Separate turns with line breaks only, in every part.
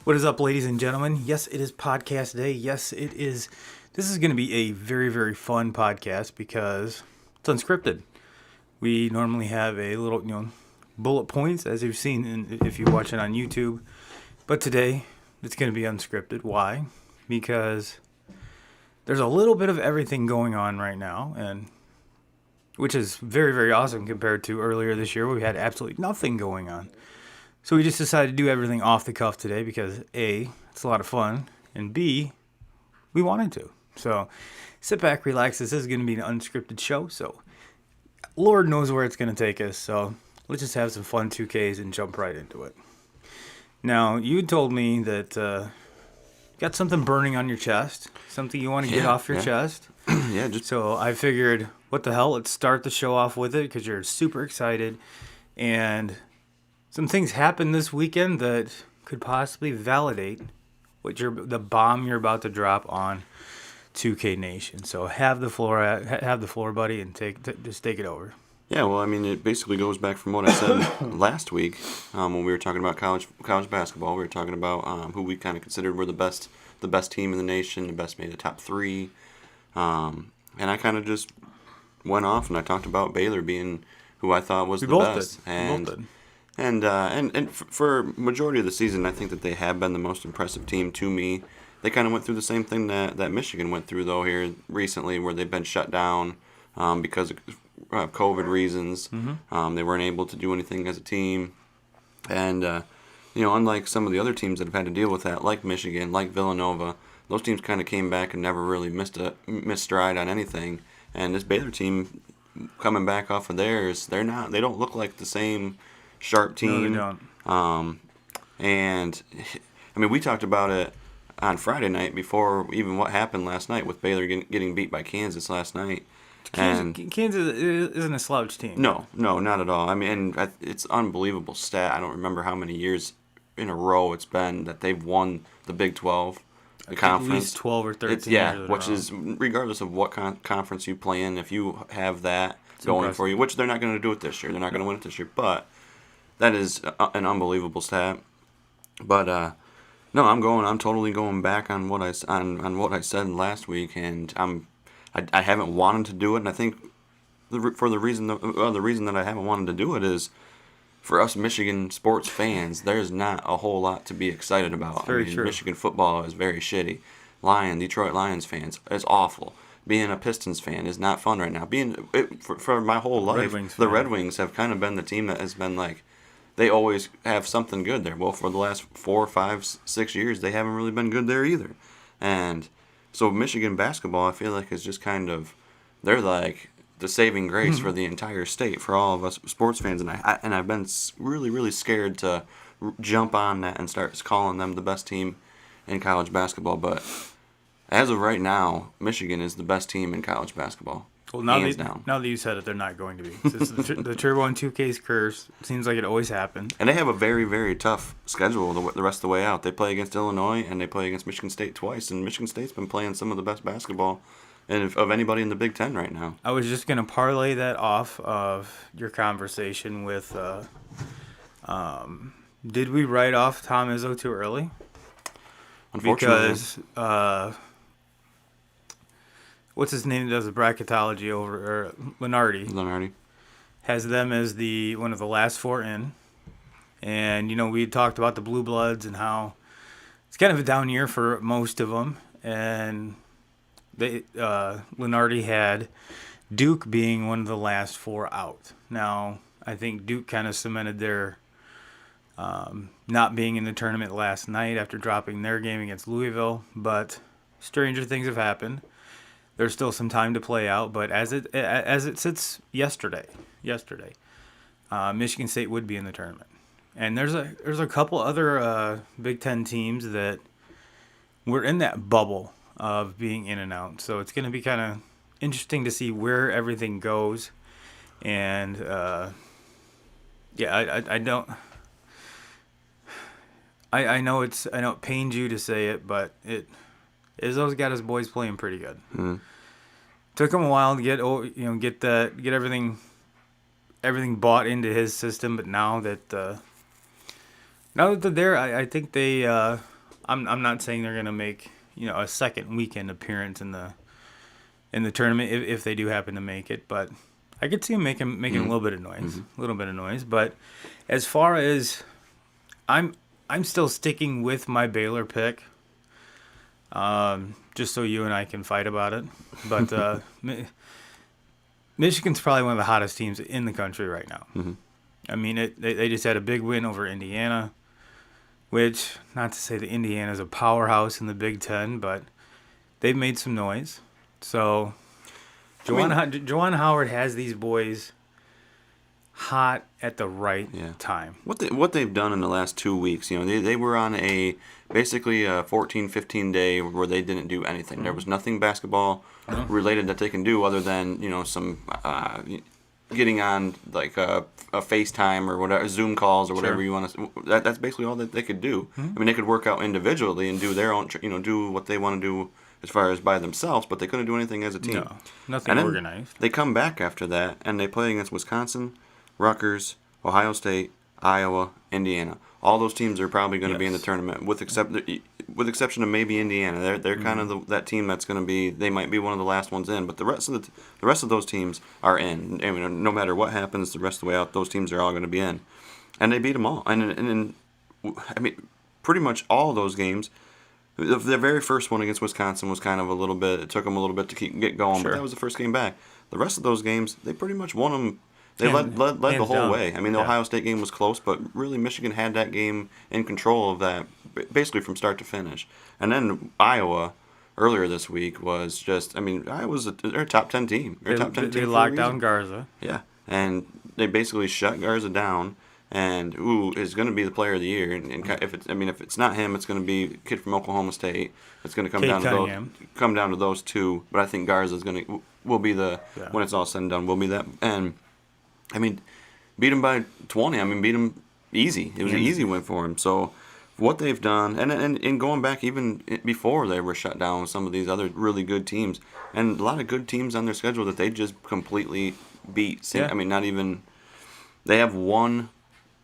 What is up, ladies and gentlemen? Yes, it is podcast day. Yes, it is. This is going to be a very, very fun podcast because it's unscripted. We normally have a little, bullet points, as you've seen if you watch it on YouTube. But today, it's going to be unscripted. Why? Because there's a little bit of everything going on right now, and which is very, very awesome compared to earlier this year where we had absolutely nothing going on. So we just decided to do everything off the cuff today because A, it's a lot of fun, and B, we wanted to. So sit back, relax. This is going to be an unscripted show, so Lord knows where it's going to take us. So let's just have some fun 2Ks and jump right into it. Now, you told me that you got something burning on your chest, something you want to get off your chest. So I figured, what the hell, let's start the show off with it because you're super excited, and some things happened this weekend that could possibly validate the bomb you're about to drop on 2K Nation. So have the floor, buddy, and just take it over.
Yeah, well, I mean, it basically goes back from what I said last week when we were talking about college basketball. We were talking about who we kind of considered were the best team in the nation, the best, maybe the top three, and I kind of just went off and I talked about Baylor being who I thought was the best. And for majority of the season, I think that they have been the most impressive team to me. They kind of went through the same thing that Michigan went through, though, here recently, where they've been shut down because of COVID reasons. Mm-hmm. They weren't able to do anything as a team. And, unlike some of the other teams that have had to deal with that, like Michigan, like Villanova, those teams kind of came back and never really missed stride on anything. And this Baylor team, coming back off of theirs, they don't look like the same sharp team.
No, they don't.
And I mean, we talked about it on Friday night before even what happened last night with Baylor getting beat by Kansas last night.
Kansas isn't a slouch team.
No, not at all. I mean, it's unbelievable stat. I don't remember how many years in a row it's been that they've won the Big 12, the conference.
At least 12 or 13 years.
Which is, regardless of what conference you play in, if you have that going
impressive
for you, which they're not going to do it this year. They're not going to win it this year, but that is an unbelievable stat. But no, I'm totally going back on what I said last week, and I haven't wanted to do it, and I think the reason that I haven't wanted to do it is for us Michigan sports fans, there's not a whole lot to be excited about.
Very true.
Michigan football is very shitty. Detroit Lions fans, it's awful. Being a Pistons fan is not fun right now. For my whole life, Red Wings have kind of been the team that has been like, they always have something good there. Well, for the last 4, 5, 6 years, they haven't really been good there either. And so Michigan basketball, I feel like, is just kind of, they're like the saving grace for the entire state, for all of us sports fans. And I've been really, really scared to jump on that and start calling them the best team in college basketball. But as of right now, Michigan is the best team in college basketball.
Well, now that you said it, they're not going to be. The Turbo and 2K's curse seems like it always happens.
And they have a very, very tough schedule the rest of the way out. They play against Illinois and they play against Michigan State twice. And Michigan State's been playing some of the best basketball of anybody in the Big Ten right now.
I was just going to parlay that off of your conversation with, did we write off Tom Izzo too early?
Unfortunately.
Because what's his name that does the bracketology over Lenardi has them as one of the last 4 in. And, we talked about the Blue Bloods and how it's kind of a down year for most of them. And Lenardi had Duke being one of the last 4 out. Now, I think Duke kind of cemented their not being in the tournament last night after dropping their game against Louisville. But stranger things have happened. There's still some time to play out, but as it sits yesterday, Michigan State would be in the tournament, and there's a couple other Big Ten teams that were in that bubble of being in and out. So it's going to be kind of interesting to see where everything goes, and I know it pains you to say it, but Izzo's got his boys playing pretty good.
Mm-hmm.
Took him a while to get everything bought into his system, but now that they're there, I think they I'm not saying they're gonna make a second weekend appearance in the tournament if they do happen to make it, but I could see them making a little bit of noise, But as far as I'm still sticking with my Baylor pick. Just so you and I can fight about it, but Michigan's probably one of the hottest teams in the country right now.
Mm-hmm.
I mean, they just had a big win over Indiana, which, not to say that Indiana's a powerhouse in the Big Ten, but they've made some noise. So, Juwan Howard has these boys hot at the right time.
What they've done in the last 2 weeks, they were on basically a 14-15 day where they didn't do anything. Mm-hmm. There was nothing basketball related that they can do other than some getting on like a FaceTime or whatever, Zoom calls or whatever you want to. That's basically all that they could do. Mm-hmm. I mean, they could work out individually and do their own, do what they want to do as far as by themselves, but they couldn't do anything as a team.
No, nothing organized.
They come back after that and they play against Wisconsin, Rutgers, Ohio State, Iowa, Indiana. All those teams are probably going to be in the tournament, with exception of maybe Indiana. They're kind of that team that's going to be. They might be one of the last ones in, but the rest of those teams are in. I mean, no matter what happens, the rest of the way out, those teams are all going to be in, and they beat them all. And I mean, pretty much all those games. The very first one against Wisconsin was kind of a little bit. It took them a little bit to get going, but that was the first game back. The rest of those games, they pretty much won them. They led the whole way. I mean, the Ohio State game was close, but really Michigan had that game in control of that, basically from start to finish. And then Iowa, earlier this week, was just, I mean, Iowa's they're a top 10 team. They're a top 10 team.
They locked down Garza.
Yeah, and they basically shut Garza down. And is going to be the player of the year. And if it's not him, it's going to be a kid from Oklahoma State. It's going to come down to those two. But I think Garza will be when it's all said and done, will be that. And I mean, beat him by 20. I mean, beat him easy. It was an easy win for him. So what they've done, and going back even before they were shut down with some of these other really good teams, and a lot of good teams on their schedule that they just completely beat. Yeah. I mean, not even they have one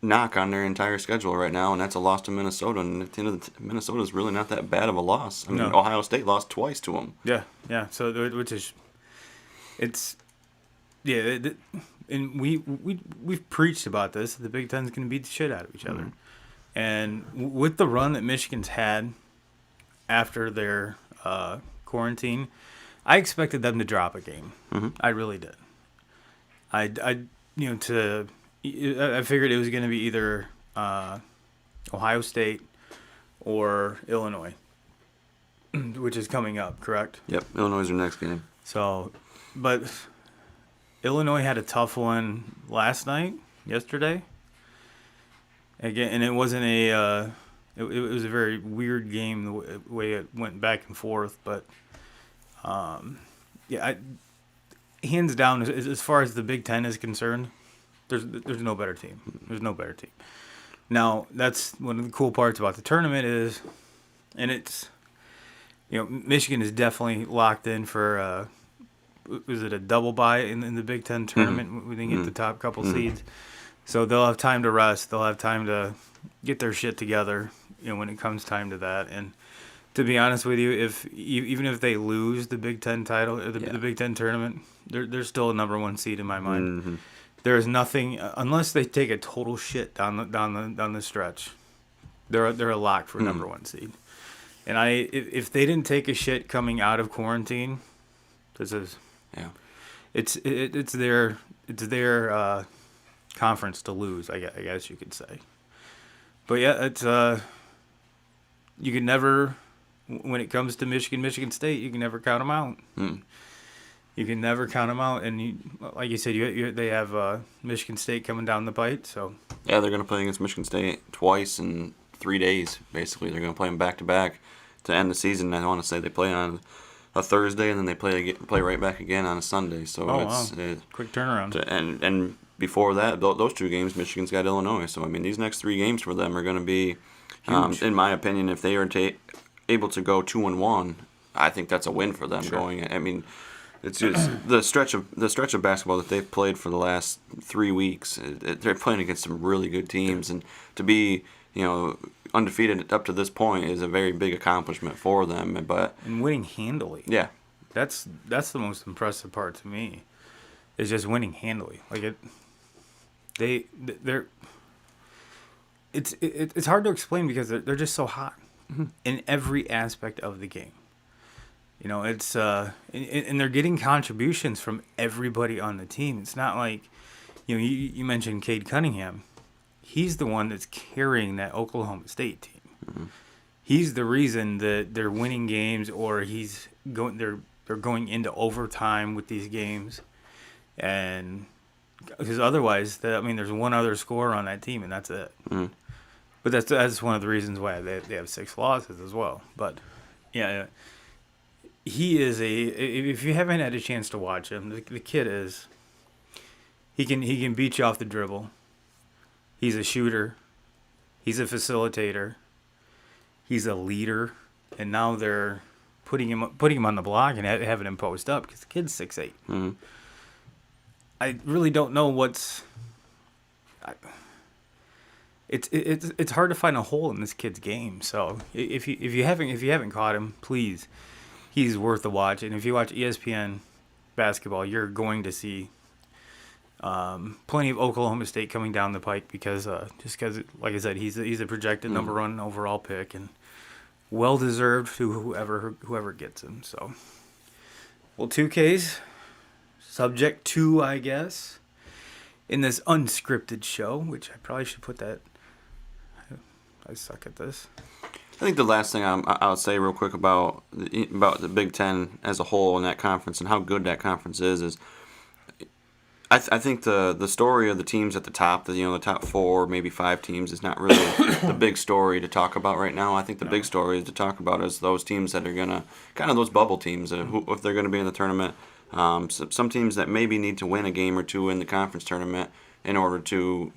knock on their entire schedule right now, and that's a loss to Minnesota. And at the end of Minnesota's really not that bad of a loss. I mean, Ohio State lost twice to them.
Yeah. So and we've preached about this. The Big Ten's going to beat the shit out of each other, and with the run that Michigan's had after their quarantine, I expected them to drop a game. Mm-hmm. I really did. I figured it was going to be either Ohio State or Illinois, which is coming up, correct?
Yep, Illinois is their next game.
So, but Illinois had a tough one yesterday. Again, and it wasn't it was a very weird game the way it went back and forth, but hands down, as far as the Big Ten is concerned, there's no better team. There's no better team. Now, that's one of the cool parts about the tournament is, and it's, Michigan is definitely locked in for, was it a double bye in the Big Ten tournament? Mm-hmm. We didn't get the top couple seeds. So they'll have time to rest. They'll have time to get their shit together, when it comes time to that. And to be honest with you, even if they lose the Big Ten title, or the Big Ten tournament, they're still a number one seed in my mind. Mm-hmm. There is nothing unless they take a total shit down the stretch. They're a lock for number one seed. And if they didn't take a shit coming out of quarantine, this is it's their conference to lose. I guess you could say. But yeah, it's you can never, when it comes to Michigan State, you can never count them out. Mm. You can never count them out, and like you said, they have Michigan State coming down the pipe. So
yeah, they're going to play against Michigan State twice in 3 days. Basically, they're going to play them back to back to end the season. I want to say they play on a Thursday, and then they play right back again on a Sunday. So
quick turnaround.
And before that, those 2 games, Michigan's got Illinois. So I mean, these next 3 games for them are going to be, in my opinion, if they are able to go 2-1, I think that's a win for them. Sure. Going, I mean. It's just the stretch of basketball that they've played for the last 3 weeks. They're playing against some really good teams, and to be undefeated up to this point is a very big accomplishment for them. But
and winning handily.
Yeah,
that's the most impressive part to me, is just winning handily. Like they're it's hard to explain because they're just so hot in every aspect of the game. It's and they're getting contributions from everybody on the team. It's not like, you mentioned Cade Cunningham. He's the one that's carrying that Oklahoma State team. Mm-hmm. He's the reason that they're winning games, or they're going into overtime with these games, and because otherwise, there's one other scorer on that team, and that's it. Mm-hmm. But that's one of the reasons why they have 6 losses as well. But yeah. He is if you haven't had a chance to watch him, the kid is, he can beat you off the dribble. He's a shooter. He's a facilitator. He's a leader. And now they're putting him on the block and having him post up because the kid's 6'8". Mm-hmm. I really don't know it's hard to find a hole in this kid's game. So if you haven't caught him, please. He's worth a watch, and if you watch ESPN basketball, you're going to see plenty of Oklahoma State coming down the pike because like I said, he's a projected number 1 overall pick, and well deserved to whoever gets him. So, well, 2Ks subject to, I guess, in this unscripted show, which I probably should put that. I suck at this.
I think the last thing I would say real quick about the Big Ten as a whole in that conference and how good that conference is I think the story of the teams at the top, the top 4, maybe 5 teams, is not really the big story to talk about right now. I think the big story is to talk about is those teams that are gonna kind of those bubble teams, if they're gonna be in the tournament. Some teams that maybe need to win a game or two in the conference tournament in order to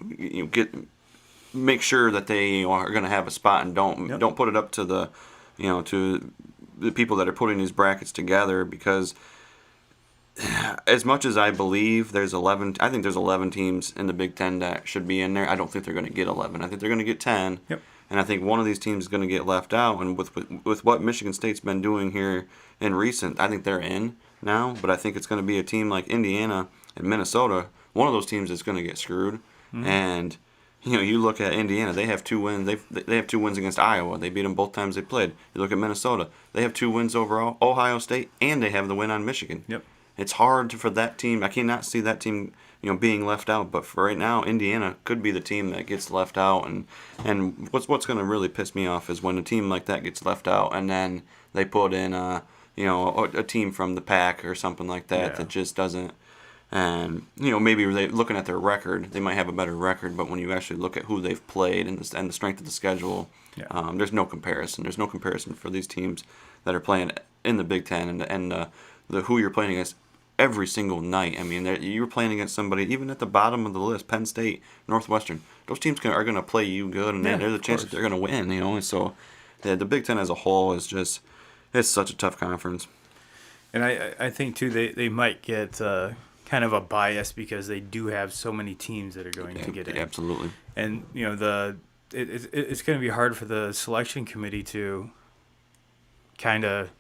make sure that they are going to have a spot, and don't put it up to the people that are putting these brackets together, because as much as I believe there's 11, I think there's 11 teams in the Big Ten that should be in there. I don't think they're going to get 11. I think they're going to get 10.
Yep.
And I think one of these teams is going to get left out. And with what Michigan State's been doing here in recent, I think they're in now. But I think it's going to be a team like Indiana and Minnesota. One of those teams is going to get screwed. Mm-hmm. And you look at Indiana; they have 2 wins. They have 2 wins against Iowa. They beat them both times they played. You look at Minnesota; they have 2 wins over Ohio State, and they have the win on Michigan.
Yep.
It's hard for that team. I cannot see that team, being left out. But for right now, Indiana could be the team that gets left out. And what's going to really piss me off is when a team like that gets left out, and then they put in a team from the Pac or something like that that just doesn't. And maybe looking at their record, they might have a better record. But when you actually look at who they've played and the strength of the schedule, there's no comparison. There's no comparison for these teams that are playing in the Big Ten and the who you're playing against every single night. I mean, you're playing against somebody even at the bottom of the list, Penn State, Northwestern. Those teams are going to play you good, and there's a chance that they're going to win. And so the Big Ten as a whole is it's such a tough conference.
And I think too they might get kind of a bias because they do have so many teams that are going to get in.
Absolutely.
And it's going to be hard for the selection committee to kind of,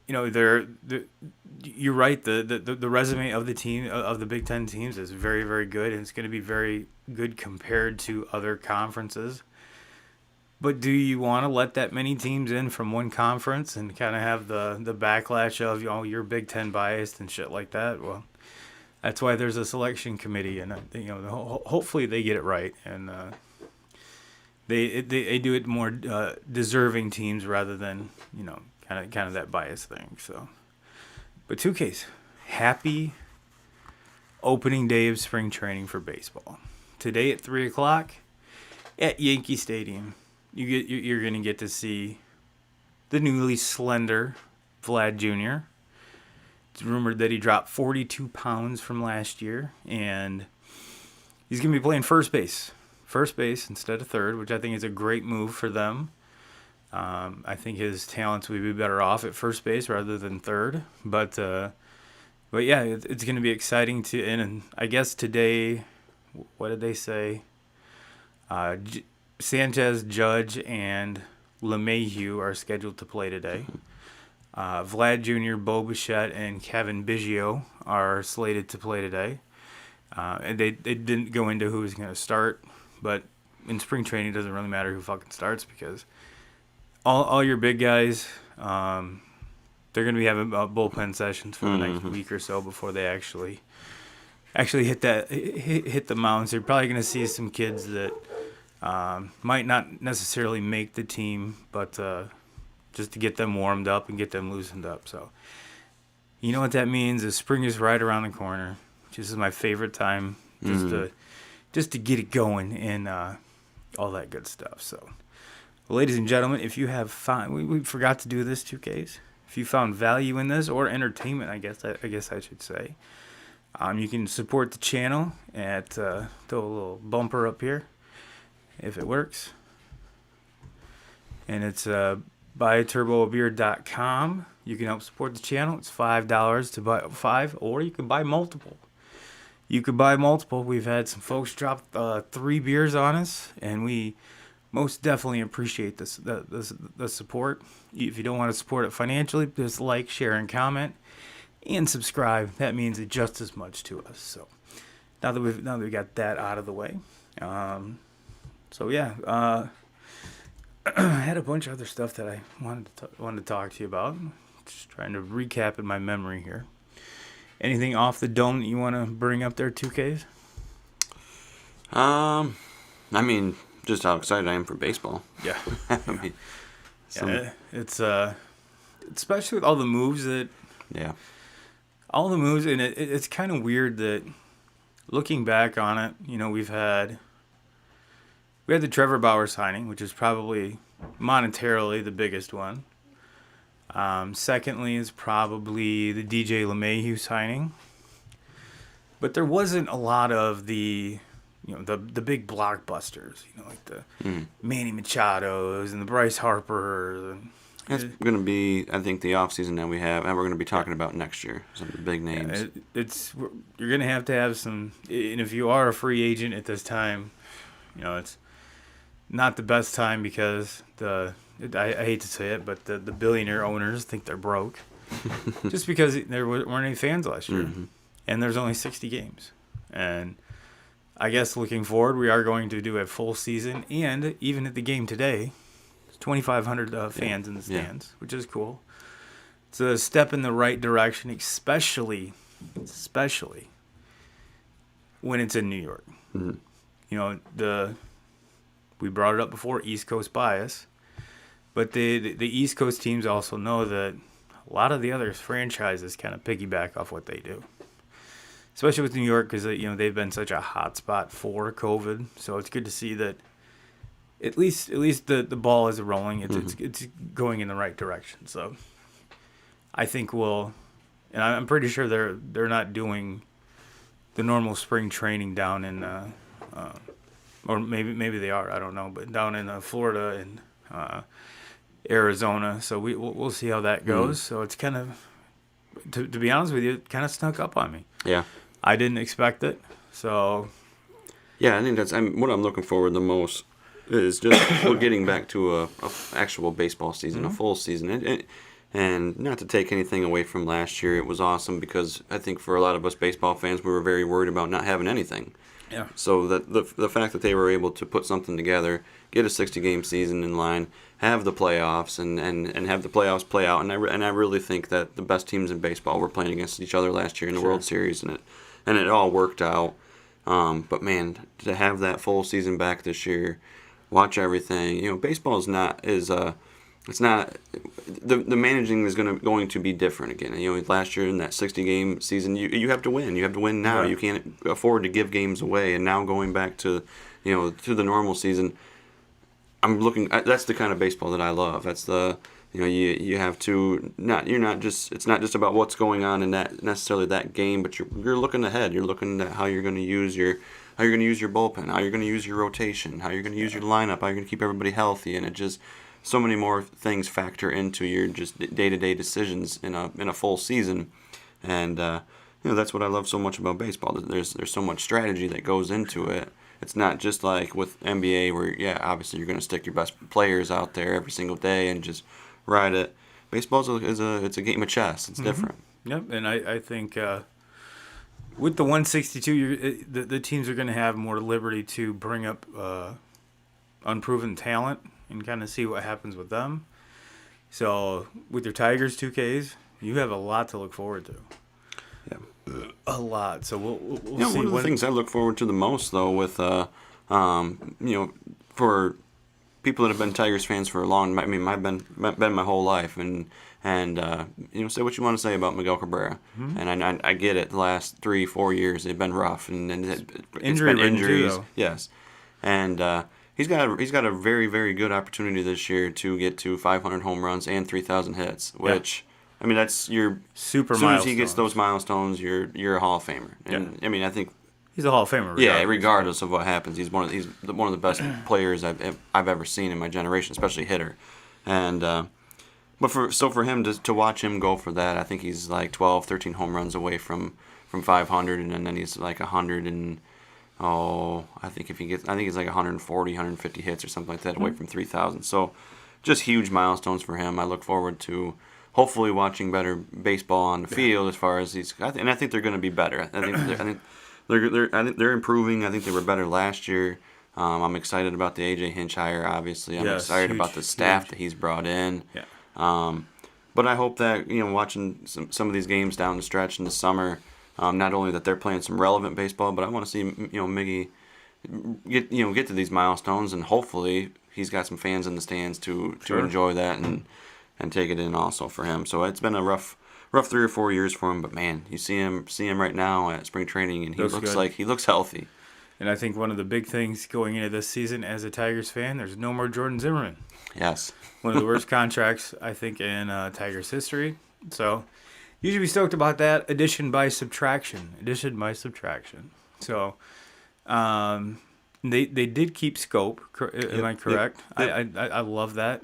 you're right. The resume of the team of the Big Ten teams is very, very good, and it's going to be very good compared to other conferences. But do you want to let that many teams in from one conference and kind of have the backlash of you're Big Ten biased and shit like that? Well, that's why there's a selection committee, and hopefully they get it right, and they do it more deserving teams rather than kind of that bias thing. So, but 2Ks, happy opening day of spring training for baseball today at 3:00 at Yankee Stadium. You're gonna get to see the newly slender Vlad Jr. It's rumored that he dropped 42 pounds from last year, and he's going to be playing first base instead of third, which I think is a great move for them. I think his talents would be better off at first base rather than third, but yeah, it's going to be exciting and I guess today, what did they say? Sanchez, Judge, and LeMahieu are scheduled to play today. Vlad Jr., Bo Bichette, and Kevin Biggio are slated to play today. And they didn't go into who was going to start, but in spring training it doesn't really matter who fucking starts because all your big guys, they're going to be having bullpen sessions for the next week or so before they actually hit the mounds. You're probably going to see some kids that might not necessarily make the team, but just to get them warmed up and get them loosened up. So you know what that means is spring is right around the corner. This is my favorite time just to get it going and all that good stuff. So, ladies and gentlemen, if you have found, we forgot to do this 2Ks. If you found value in this or entertainment, I guess I should say, you can support the channel at throw a little bumper up here if it works, and it's buyturboabeer.com. You can help support the channel. It's $5 to buy 5, or you can buy multiple. We've had some folks drop 3 beers on us, and we most definitely appreciate the support. If you don't want to support it financially, just like, share, and comment, and subscribe. That means it just as much to us. So now that we got that out of the way, I had a bunch of other stuff that I wanted to talk to you about. Just trying to recap in my memory here. Anything off the dome that you want to bring up there, 2Ks?
I mean, just how excited I am for baseball.
Yeah.
I mean,
it's especially with all the moves and it's kind of weird that looking back on it, you know, we had the Trevor Bauer signing, which is probably monetarily the biggest one. Secondly is probably the DJ LeMahieu signing. But there wasn't a lot of the big blockbusters, like the Manny Machados and the Bryce Harpers. And
it's going to be, I think, the offseason that we have, and we're going to be talking about next year, some of the big names.
You're going to have some, and if you are a free agent at this time, it's not the best time because I hate to say it, but the billionaire owners think they're broke just because there weren't any fans last year. And there's only 60 games. And I guess looking forward, we are going to do a full season. And even at the game today, 2,500 fans in the stands, which is cool. It's a step in the right direction, especially when it's in New York. We brought it up before, East Coast bias. But the East Coast teams also know that a lot of the other franchises kind of piggyback off what they do. Especially with New York because, they've been such a hot spot for COVID. So it's good to see that at least the ball is rolling. It's going in the right direction. So I think and I'm pretty sure they're not doing the normal spring training down in, or maybe they are, I don't know, but down in Florida and Arizona, so we'll see how that goes. So it's kind of, to be honest with you, it kind of snuck up on me.
Yeah,
I didn't expect it. So
yeah, I think that's what I'm looking forward the most is just we're getting back to a actual baseball season, a full season, and not to take anything away from last year. It was awesome because I think for a lot of us baseball fans, we were very worried about not having anything.
Yeah.
So that the fact that they were able to put something together, get a 60-game season in line, have the playoffs, and have the playoffs play out, and I really think that the best teams in baseball were playing against each other last year in the World Series, and it all worked out. But man, to have that full season back this year, watch everything. Baseball is it's not the managing is going to be different again. Last year in that 60-game season, you have to win. You have to win now. You can't afford to give games away. And now going back to to the normal season, I'm looking. That's the kind of baseball that I love. That's the you have to it's not just about what's going on in that necessarily that game, but you're looking ahead. You're looking at how you're going to use your bullpen, how you're going to use your rotation, how you're going to use your lineup, how you're going to keep everybody healthy, and it just. So many more things factor into your just day-to-day decisions in a full season, and that's what I love so much about baseball. There's so much strategy that goes into it. It's not just like with NBA where, obviously you're going to stick your best players out there every single day and just ride it. Baseball it's a game of chess. It's different.
Yep, and I think with the 162, the teams are going to have more liberty to bring up unproven talent and kind of see what happens with them. So with your Tigers 2Ks, you have a lot to look forward to.
Yeah,
a lot. So we'll see.
One of the things I look forward to the most, though, with for people that have been Tigers fans for a long, I've been my whole life, and say what you want to say about Miguel Cabrera, and I get it. The last 3-4 years they've been rough, and it's been injuries.
Too,
yes, and he's got a very, very good opportunity this year to get to 500 home runs and 3,000 hits, which. I mean, that's your
super.
As soon as he gets those milestones, you're a Hall of Famer. And I mean, I think
he's a Hall of Famer.
Regardless of what happens, he's one of the best players I've ever seen in my generation, especially hitter. And but for him to watch him go for that, I think he's like 12, 13 home runs away from 500, and then he's like 100 and I think he's like 140, 150 hits or something like that away from 3,000. So just huge milestones for him. I look forward to. Hopefully, watching better baseball on the field as far as these, and I think they're going to be better. I think they're improving. I think they were better last year. I'm excited about the AJ Hinch hire. Obviously, I'm excited about the staff that he's brought in.
Yeah.
But I hope that watching some of these games down the stretch in the summer, not only that they're playing some relevant baseball, but I want to see Miggy get to these milestones, and hopefully he's got some fans in the stands to enjoy that and take it in also for him. So it's been a rough 3 or 4 years for him, but man, you see him right now at spring training, and he looks healthy.
And I think one of the big things going into this season as a Tigers fan, there's no more Jordan Zimmerman.
Yes.
One of the worst contracts, I think, in Tigers history. So you should be stoked about that. Addition by subtraction. So they did keep Scope. Am I correct? Yep. I love that.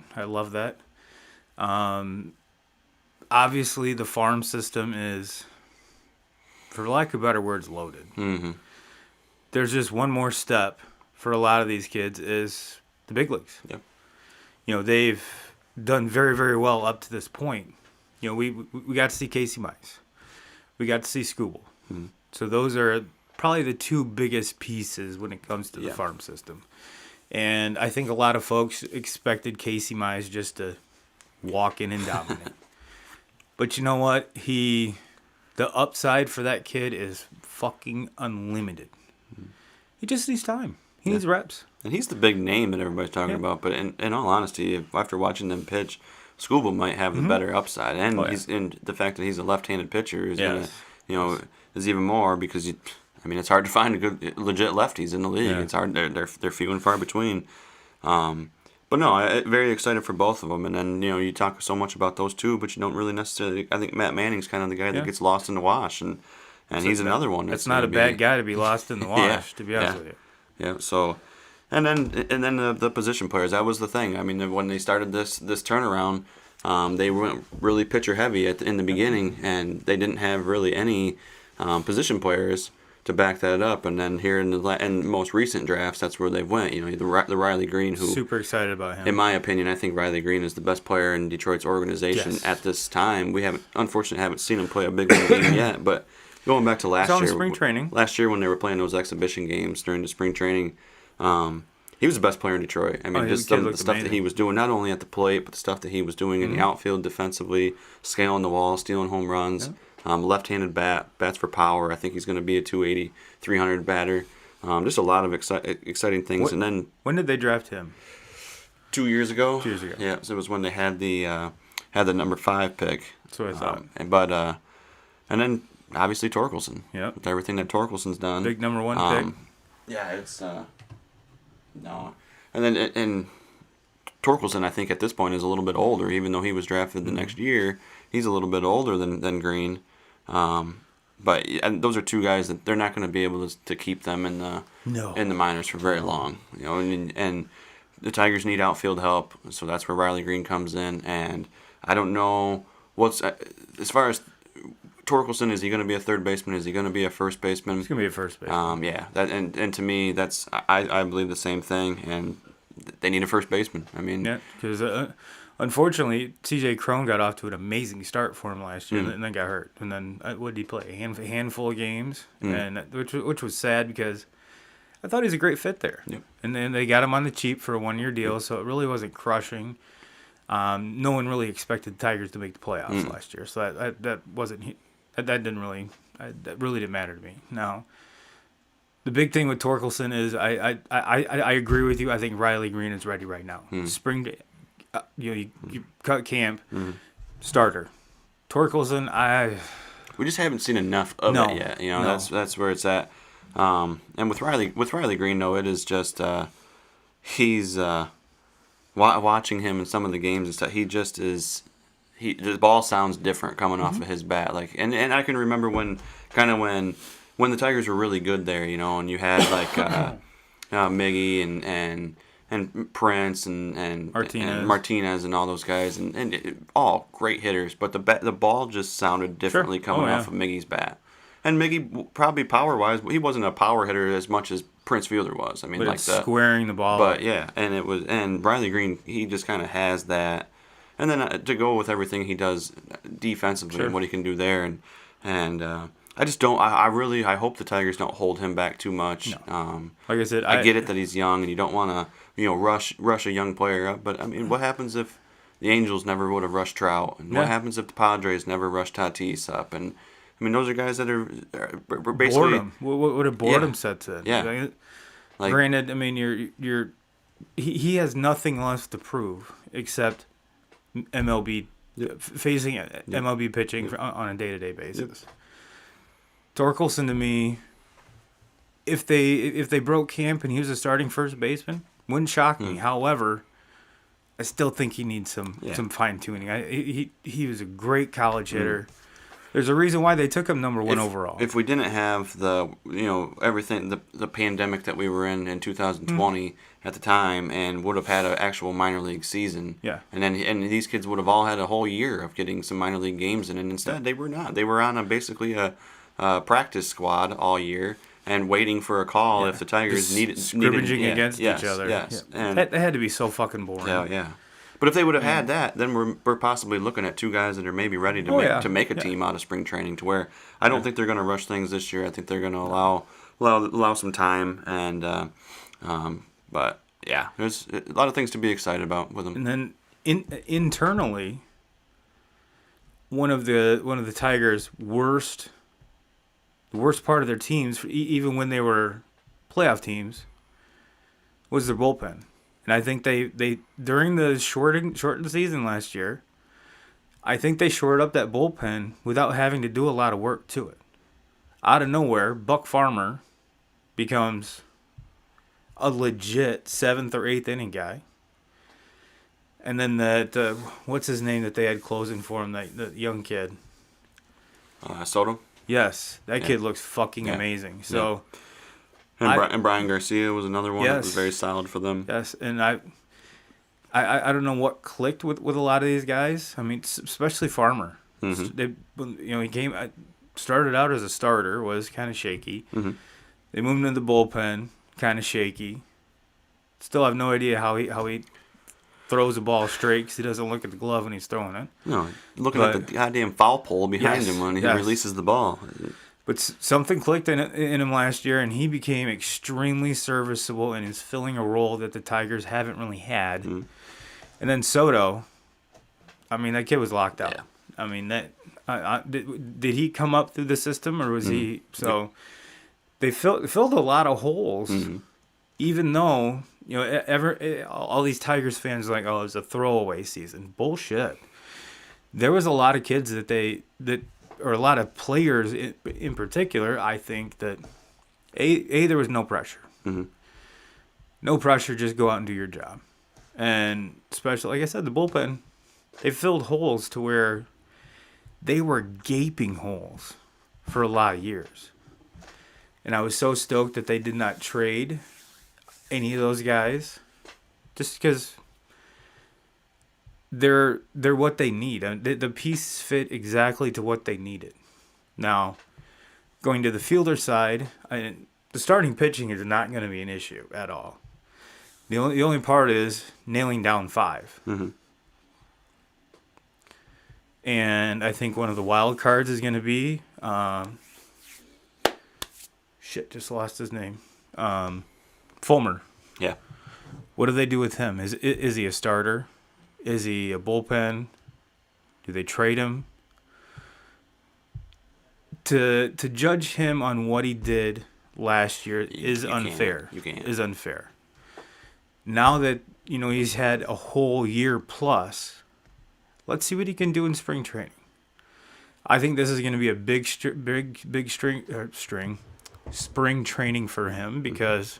Obviously, the farm system is, for lack of better words, loaded.
Mm-hmm.
There's just one more step for a lot of these kids is the big leagues.
Yep.
They've done very, very well up to this point. We got to see Casey Mize. We got to see Scooble.
Mm-hmm.
So those are probably the two biggest pieces when it comes to the farm system. And I think a lot of folks expected Casey Mize just to walk in and dominate. But you know what? The upside for that kid is fucking unlimited. He just needs time. He needs reps.
And he's the big name that everybody's talking about. But in all honesty, after watching them pitch, Scooble might have the better upside. And and the fact that he's a left-handed pitcher is is even more because it's hard to find a good legit lefties in the league. Yeah. It's hard. They're few and far between. But no, I'm very excited for both of them. And then, you talk so much about those two, but you don't really necessarily. I think Matt Manning's kind of the guy that gets lost in the wash, and he's another one.
It's not a bad guy to be lost in the wash, to be honest with you.
Yeah. So, and then the position players. That was the thing. I mean, when they started this turnaround, they went really pitcher heavy in the beginning, and they didn't have really any position players to back that up, and then here in the most recent drafts, that's where they went. The Riley Green, who
super excited about him.
In my opinion, I think Riley Green is the best player in Detroit's organization at this time. We unfortunately haven't seen him play a big league game yet, but going back to last year,
spring training.
Last year when they were playing those exhibition games during the spring training, he was the best player in Detroit. I mean, just some of the stuff that he was doing, not only at the plate, but the stuff that he was doing in the outfield defensively, scaling the wall, stealing home runs. Yeah. Left-handed bats for power. I think he's going to be a 280, 300 batter. Just a lot of exciting things. And then
when did they draft him?
2 years ago.
2 years ago.
Yeah, so it was when they had the number 5 pick.
That's what I thought.
And then obviously Torkelson.
Yep.
With everything that Torkelson's done.
Big number 1 pick.
Yeah, it's no. And then Torkelson, I think at this point is a little bit older, even though he was drafted the next year. He's a little bit older than Green. But those are two guys that they're not going to be able to keep them in the minors for very long. And the Tigers need outfield help, so that's where Riley Green comes in. And I don't know as far as Torkelson, is he going to be a third baseman? Is he going to be a first baseman?
He's going to be a first baseman.
Yeah. That and to me, that's I believe the same thing, and they need a first baseman. I mean,
yeah, because unfortunately, C.J. Cron got off to an amazing start for him last year, and then got hurt. And then what did he play? A handful of games, and which was sad because I thought he was a great fit there.
Yep.
And then they got him on the cheap for a 1-year deal, so it really wasn't crushing. No one really expected the Tigers to make the playoffs last year, so that really didn't matter to me. Now, the big thing with Torkelson is I agree with you. I think Riley Green is ready right now. Spring, you cut camp, starter. Torkelson,
we just haven't seen enough of it yet. You know, that's where it's at. And with Riley Green, though, it is just he's watching him in some of the games and stuff. He just is. The ball sounds different coming off of his bat. Like, and I can remember when the Tigers were really good there, you know, and you had like Miggy and Prince and Martinez and all those guys and all great hitters, but the ball just sounded differently coming off of Miggy's bat. And Miggy, probably power-wise, he wasn't a power hitter as much as Prince Fielder was. I mean,
but like squaring the ball.
But yeah, and Riley Green, he just kind of has that. And then to go with everything he does defensively and what he can do there, and I just don't. I hope the Tigers don't hold him back too much.
No. Like I said,
I get it that he's young and you don't want to rush a young player up. But I mean, what happens if the Angels never would have rushed Trout? And what happens if the Padres never rushed Tatis up? And I mean, those are guys that are basically
boredom. What a boredom sets in.
Yeah.
Like, granted, I mean, he has nothing left to prove except MLB facing MLB pitching on a day-to-day basis. Torkelson, to me, if they broke camp and he was a starting first baseman, wouldn't shock me. However, I still think he needs some fine-tuning. He was a great college hitter. There's a reason why they took him number one overall. If
we didn't have the everything the pandemic that we were in 2020 at the time, and would have had an actual minor league season, and these kids would have all had a whole year of getting some minor league games in, and instead they were not. They were on basically a practice squad all year and waiting for a call if the Tigers needed
scrimmaging against each other.
Yes,
and that had to be so fucking boring.
Yeah. But if they would have had that, then we're possibly looking at two guys that are maybe ready to make a team out of spring training. To where I don't think they're going to rush things this year. I think they're going to allow some time, and but yeah, there's a lot of things to be excited about with them.
And then internally, one of the Tigers' worst part of their teams, even when they were playoff teams, was their bullpen. And I think they during the shortened season last year, I think they shored up that bullpen without having to do a lot of work to it. Out of nowhere, Buck Farmer becomes a legit 7th or 8th inning guy. And then what's his name that they had closing for him, the young kid?
Soto?
Yes, that kid looks fucking amazing. So.
And Brian Garcia was another one that was very solid for them.
Yes, and I don't know what clicked with a lot of these guys. I mean, especially Farmer. He started out as a starter, was kind of shaky. They moved into the bullpen, kind of shaky. Still have no idea how he throws the ball straight because he doesn't look at the glove when he's throwing it.
No, looking at the goddamn foul pole behind him when he releases the ball.
But something clicked in him last year, and he became extremely serviceable and is filling a role that the Tigers haven't really had. And then Soto, I mean, that kid was locked out. Yeah. I mean, did he come up through the system, or was he? So they filled a lot of holes, even though all these Tigers fans are like, oh, it was a throwaway season. Bullshit. There was a lot of kids or a lot of players in particular, I think that there was no pressure. No pressure, just go out and do your job. And especially, like I said, the bullpen, they filled holes to where they were gaping holes for a lot of years. And I was so stoked that they did not trade any of those guys just because they're what they need. The pieces fit exactly to what they needed. Now, going to the fielder side, the starting pitching is not going to be an issue at all. The only part is nailing down 5.
Mm-hmm.
And I think one of the wild cards is going to be just lost his name. Fulmer.
Yeah.
What do they do with him? Is he a starter? Is he a bullpen? Do they trade him? To judge him on what he did last year is unfair.
You can't.
Is unfair. Now that he's had a whole year plus, let's see what he can do in spring training. I think this is going to be a big spring training for him because,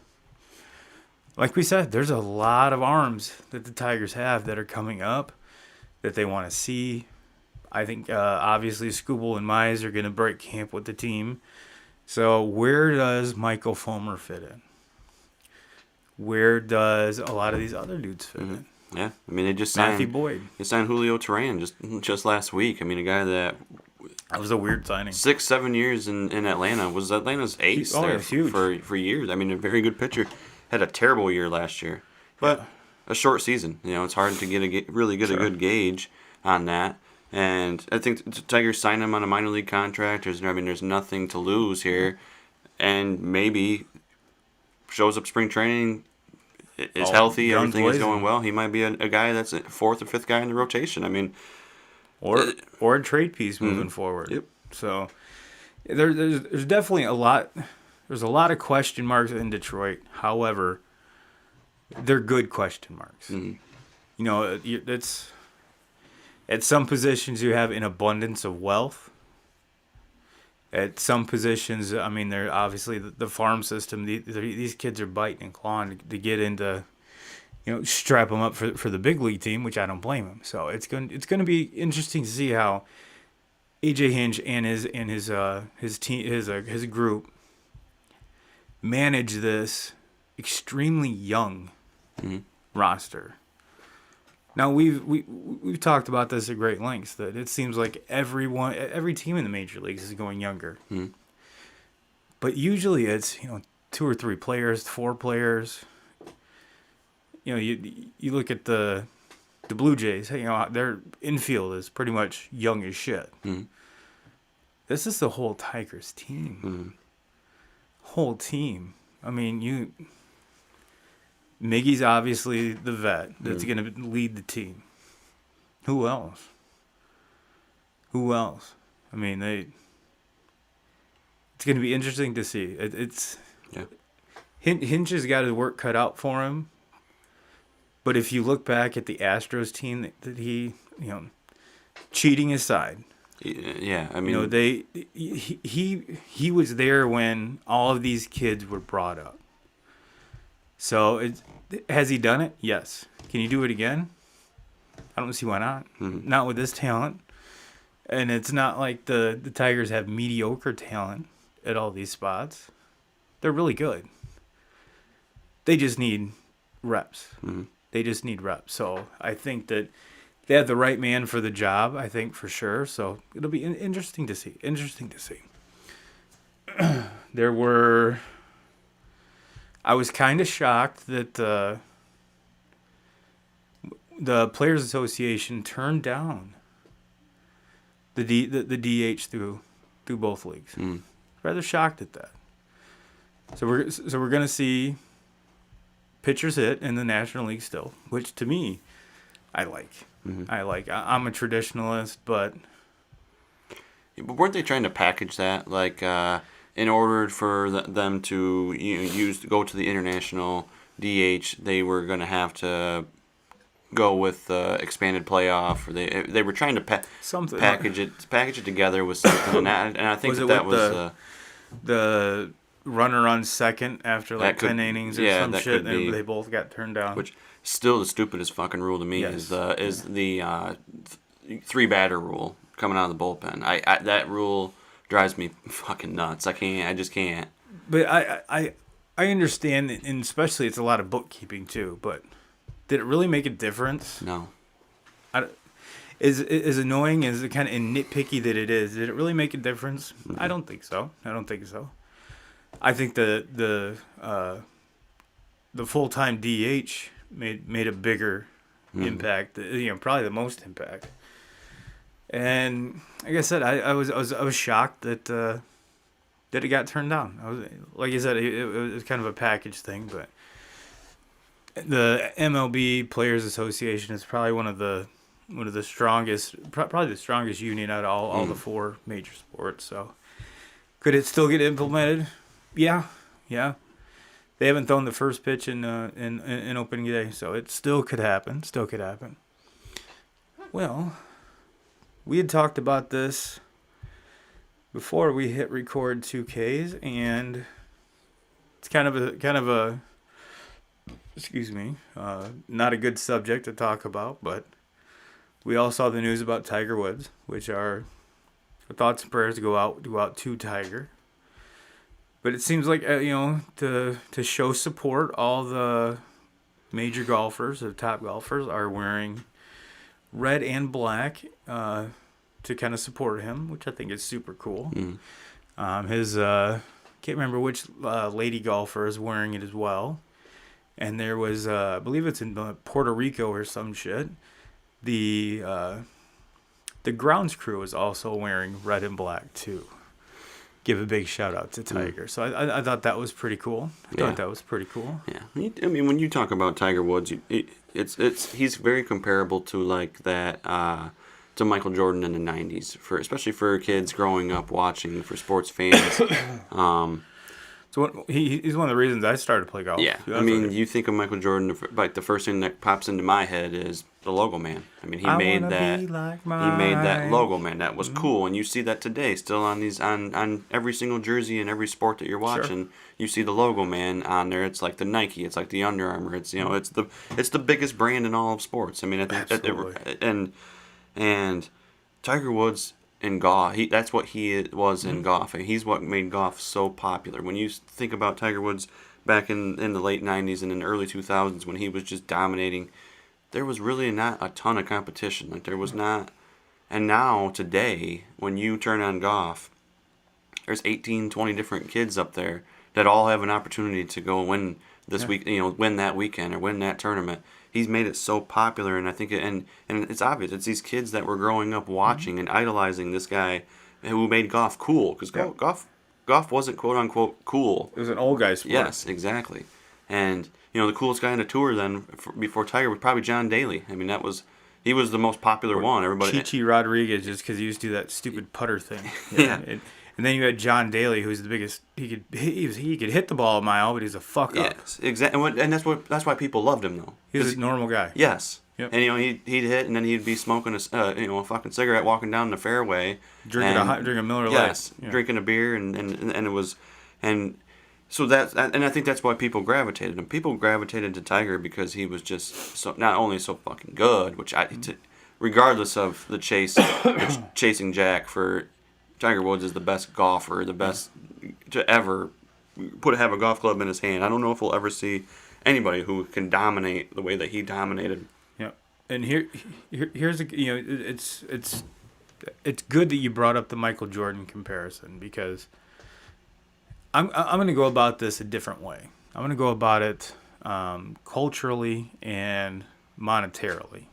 like we said, there's a lot of arms that the Tigers have that are coming up that they want to see. I think obviously Skubal and Mize are going to break camp with the team. So where does Michael Fulmer fit in? Where does a lot of these other dudes fit in?
Yeah, I mean they just signed
Matthew Boyd.
They signed Julio Teheran just last week. I mean a guy that
was a weird signing.
6-7 years in Atlanta, was Atlanta's ace there for years. I mean a very good pitcher. Had a terrible year last year, but a short season. It's hard to get a good gauge on that. And I think the Tigers signed him on a minor league contract. There's nothing to lose here, and maybe shows up spring training, is healthy, everything is going well. He might be a guy that's a 4th or 5th guy in the rotation. I mean,
or a trade piece moving forward.
Yep.
So there's definitely a lot. There's a lot of question marks in Detroit. However, they're good question marks.
Mm-hmm.
It's at some positions you have an abundance of wealth. At some positions, I mean, they're obviously the farm system. These kids are biting and clawing to get into, strap them up for the big league team, which I don't blame them. So it's going to be interesting to see how AJ Hinch and his team his group manage this extremely young roster. Now we've talked about this at great lengths that it seems like every team in the major leagues is going younger.
Mm-hmm.
But usually it's 2 or 3 players, 4 players. You look at the Blue Jays. Their infield is pretty much young as shit.
Mm-hmm.
This is the whole Tigers team.
Mm-hmm.
Whole team. I mean, Miggy's obviously the vet that's going to lead the team. Who else? I mean, it's going to be interesting to see. Hinch has got his work cut out for him. But if you look back at the Astros team that he, cheating aside.
Yeah, I mean,
he was there when all of these kids were brought up. So has he done it? Yes. Can you do it again? I don't see why not.
Mm-hmm.
Not with this talent. And it's not like the Tigers have mediocre talent at all these spots. They're really good. They just need reps.
Mm-hmm.
They just need reps. So I think that they have the right man for the job, I think, for sure. So it'll be interesting to see. I was kind of shocked that the Players Association turned down the DH through both leagues.
Mm.
Rather shocked at that. So we're gonna see pitchers hit in the National League still, which to me, I like.
Mm-hmm.
I'm a traditionalist, but
weren't they trying to package that in order for them to go to the international DH? They were going to have to go with expanded playoff, or they were trying to package it together with something, and I think that was
the runner on second after 10 innings or some shit, and they both got turned down.
Which still the stupidest fucking rule to me is the 3-batter rule coming out of the bullpen. I that rule drives me fucking nuts. I just can't.
But I understand, and especially it's a lot of bookkeeping too. But did it really make a difference?
No.
as annoying as the kind of nitpicky that it is, did it really make a difference? I don't think so. I think the full-time DH made a bigger impact. Probably the most impact. And like I said, I was shocked that it got turned down. Like you said, it was kind of a package thing, but the MLB Players Association is probably one of the strongest, probably the strongest union out of all the four major sports. So could it still get implemented? Yeah. They haven't thrown the first pitch in opening day, so it still could happen. Well, we had talked about this before we hit record 2Ks, and it's kind of a excuse me, not a good subject to talk about, but we all saw the news about Tiger Woods, which our thoughts and prayers go out to Tiger. But it seems like to show support, all the major golfers, the top golfers, are wearing red and black to kind of support him, which I think is super cool. His can't remember which lady golfer is wearing it as well. And there was, I believe it's in Puerto Rico or some shit. The grounds crew is also wearing red and black too. Give a big shout out to Tiger. So I thought that was pretty cool. Yeah.
I mean, when you talk about Tiger Woods, he's very comparable to like that to Michael Jordan in the '90s, especially for kids growing up watching, for sports fans.
So he's one of the reasons I started to play golf.
Yeah, I mean, you think of Michael Jordan, like the first thing that pops into my head is the logo man. I mean, he made that logo man. That was cool, and you see that today still on every single jersey and every sport that you're watching. Sure. You see the logo man on there. It's like the Nike. It's like the Under Armour. It's it's the biggest brand in all of sports. I mean, and Tiger Woods. In golf, that's what he was in golf, and he's what made golf so popular. When you think about Tiger Woods back in the late '90s and in the early 2000s, when he was just dominating, there was really not a ton of competition. Like there was not. And now today, when you turn on golf, there's 18, 20 different kids up there that all have an opportunity to go win this week. Win that weekend or win that tournament. He's made it so popular, and I think and it's obvious. It's these kids that were growing up watching and idolizing this guy who made golf cool, because golf wasn't quote unquote cool.
It was an old guy sport.
Yes, exactly. And the coolest guy on the tour then before Tiger was probably John Daly. I mean, he was the most popular one. Everybody.
Chichi Rodriguez, just because he used to do that stupid putter thing.
Yeah.
And then you had John Daly, who's the biggest. He could hit the ball a mile, but he's a fuck up.
Yes, exactly. And that's why people loved him though.
He was a normal guy.
Yes.
Yep.
And he'd hit, and then he'd be smoking a fucking cigarette, walking down the fairway,
drinking a Miller Lite.
Yes, drinking a beer, and it was, and so I think that's why people gravitated him. People gravitated to Tiger because he was just not only so fucking good, which regardless of the chasing Jack for. Tiger Woods is the best golfer, the best to ever have a golf club in his hand. I don't know if we'll ever see anybody who can dominate the way that he dominated.
Yeah, and here's it's good that you brought up the Michael Jordan comparison, because I'm going to go about this a different way. I'm going to go about it culturally and monetarily.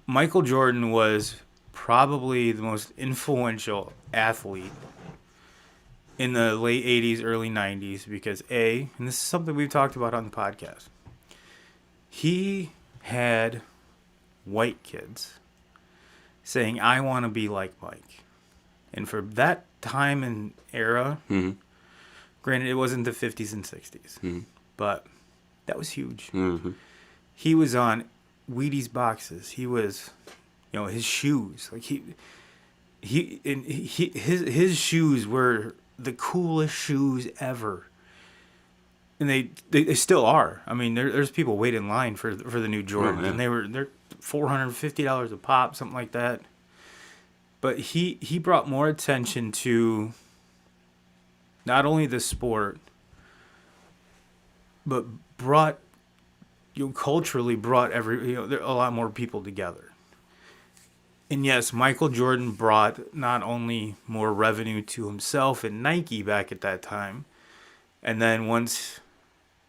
Michael Jordan was probably the most influential athlete in the late 80s, early 90s, because and this is something we've talked about on the podcast, he had white kids saying, I want to be like Mike. And for that time and era, granted it wasn't the 50s and 60s, but that was huge. He was on Wheaties boxes. He was... his shoes, like his shoes were the coolest shoes ever, and they still are. I mean, there's people waiting in line for the new Jordans, and they're $450 a pop, something like that. But he brought more attention to not only the sport, but culturally brought a lot more people together. And yes, Michael Jordan brought not only more revenue to himself and Nike back at that time, and then once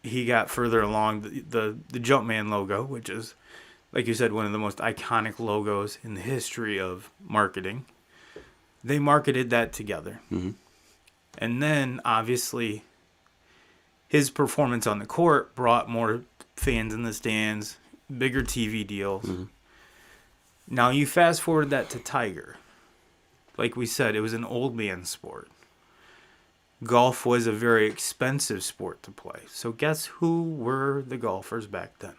he got further along, the Jumpman logo, which is, like you said, one of the most iconic logos in the history of marketing, they marketed that together.
Mm-hmm.
And then, obviously, his performance on the court brought more fans in the stands, bigger TV deals. Mm-hmm. Now, you fast forward that to Tiger. Like we said, it was an old man sport. Golf was a very expensive sport to play. So guess who were the golfers back then?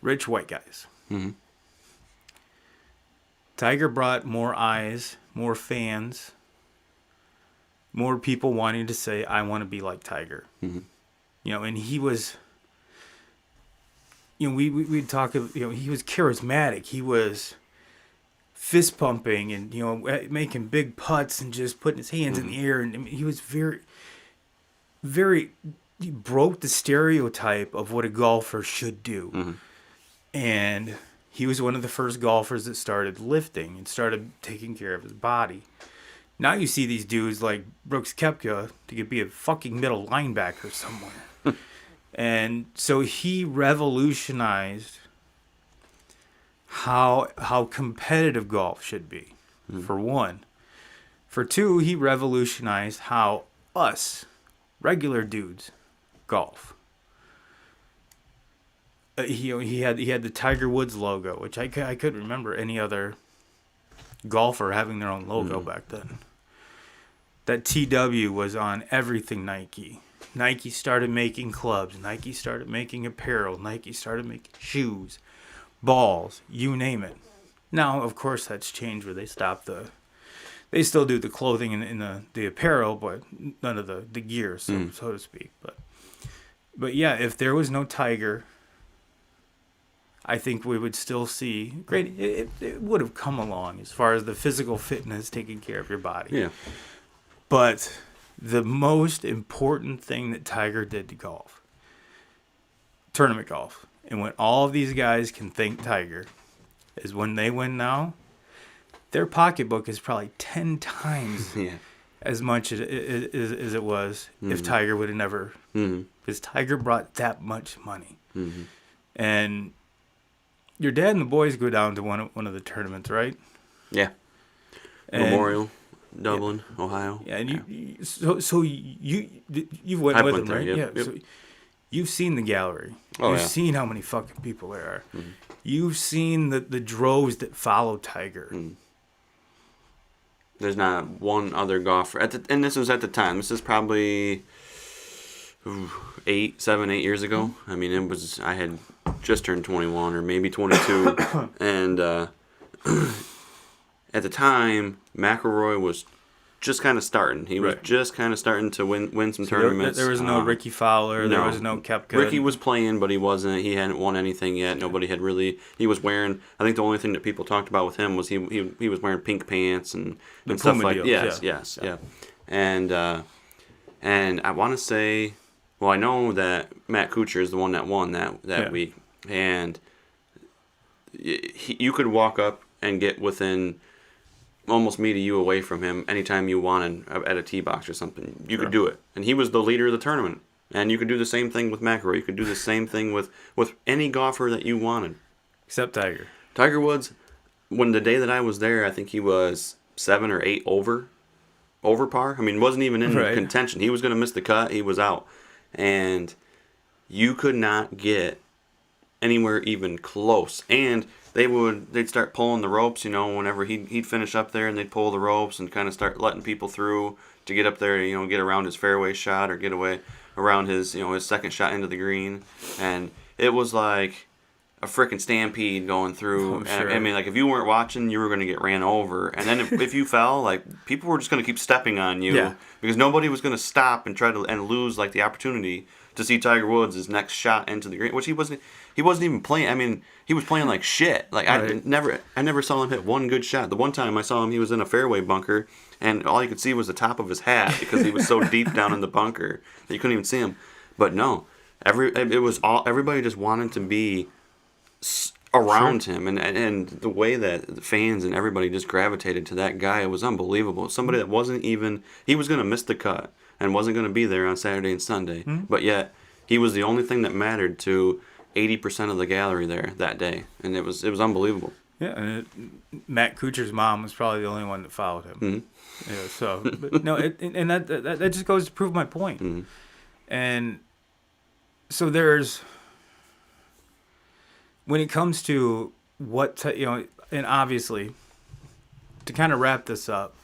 Rich white guys.
Mm-hmm.
Tiger brought more eyes, more fans, more people wanting to say, I want to be like Tiger.
Mm-hmm.
And he was... we'd talk, he was charismatic. He was fist pumping and, making big putts and just putting his hands in the air. And he was very, very, he broke the stereotype of what a golfer should do.
Mm-hmm.
And he was one of the first golfers that started lifting and started taking care of his body. Now you see these dudes like Brooks Koepka to be a fucking middle linebacker somewhere. And so he revolutionized how competitive golf should be, for one. For two, he revolutionized how us, regular dudes, golf. He had the Tiger Woods logo, which I couldn't remember any other golfer having their own logo back then. That TW was on everything Nike. Nike started making clubs. Nike started making apparel. Nike started making shoes, balls, you name it. Now, of course, that's changed where they stopped they still do the clothing and the apparel, but none of the gear, so to speak. But yeah, if there was no Tiger, I think we would still see great. It would have come along as far as the physical fitness, taking care of your body.
Yeah.
But the most important thing that Tiger did to golf, tournament golf, and when all of these guys can thank Tiger, is when they win now, their pocketbook is probably 10 times as much as it was if Tiger would have never, because Tiger brought that much money. Mm-hmm. And your dad and the boys go down to one of the tournaments, right?
Yeah. And Memorial. Dublin, Ohio.
Yeah, and you've went with them, right?
Yep.
So you've seen the gallery. You've seen how many fucking people there are. Mm-hmm. You've seen the droves that follow Tiger. Mm.
There's not one other golfer and this was at the time. This is probably 8 years ago. I mean, I had just turned 21 or maybe 22, and at the time, McIlroy was just kind of starting. He was just kind of starting to win some tournaments.
There was no Ricky Fowler. There was no Koepka.
Ricky was playing, but he wasn't. He hadn't won anything yet. Nobody had really. He was wearing. I think the only thing that people talked about with him was he was wearing pink pants and stuff like that. Yes. And I want to say, well, I know that Matt Kuchar is the one that won that week, and you could walk up and get within almost me to you away from him anytime you wanted at a tee box or something. You could do it. And he was the leader of the tournament. And you could do the same thing with McIlroy. You could do the same thing with any golfer that you wanted.
Except Tiger.
Tiger Woods, when the day that I was there, I think he was 7 or 8 over par. I mean, wasn't even in contention. He was going to miss the cut. He was out. And you could not get anywhere even close. And they'd start pulling the ropes, whenever he'd finish up there, and they'd pull the ropes and kind of start letting people through to get up there, get around his fairway shot or get away around his, his second shot into the green. And it was like a freaking stampede going through. Oh, sure. I mean, like, if you weren't watching, you were going to get ran over. And then if you fell, like, people were just going to keep stepping on you because nobody was going to stop and try to lose, like, the opportunity to see Tiger Woods' next shot into the green, which he wasn't even playing. I mean, he was playing like shit. Like, I never saw him hit one good shot. The one time I saw him, he was in a fairway bunker, and all you could see was the top of his hat because he was so deep down in the bunker that you couldn't even see him. But no, everybody just wanted to be around him, and the way that the fans and everybody just gravitated to that guy, it was unbelievable. Somebody that wasn't even, he was going to miss the cut and wasn't going to be there on Saturday and Sunday, but yet he was the only thing that mattered to 80% of the gallery there that day, and it was unbelievable.
Yeah, and Matt Kuchar's mom was probably the only one that followed him. Yeah, so, but no, and that just goes to prove my point. And so when it comes to and obviously, to kind of wrap this up,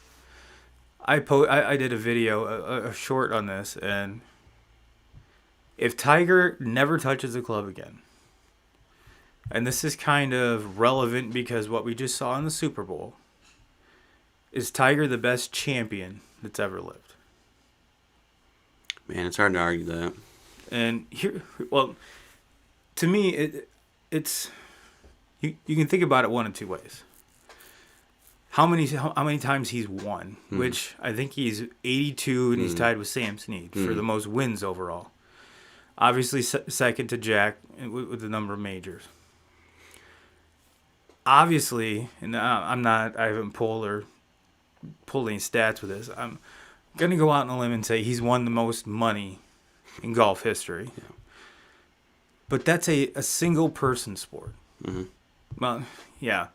I did a video, a short on this, and if Tiger never touches the club again, and this is kind of relevant because what we just saw in the Super Bowl, is Tiger the best champion that's ever lived?
Man, it's hard to argue that.
And here, well, to me, it's you can think about it one of two ways. How many times he's won, which I think he's 82 and he's tied with Sam Snead for the most wins overall. Obviously, second to Jack with the number of majors. Obviously, and I haven't pulled any stats with this. I'm going to go out on a limb and say he's won the most money in golf history. Yeah. But that's a single person sport. Well, yeah,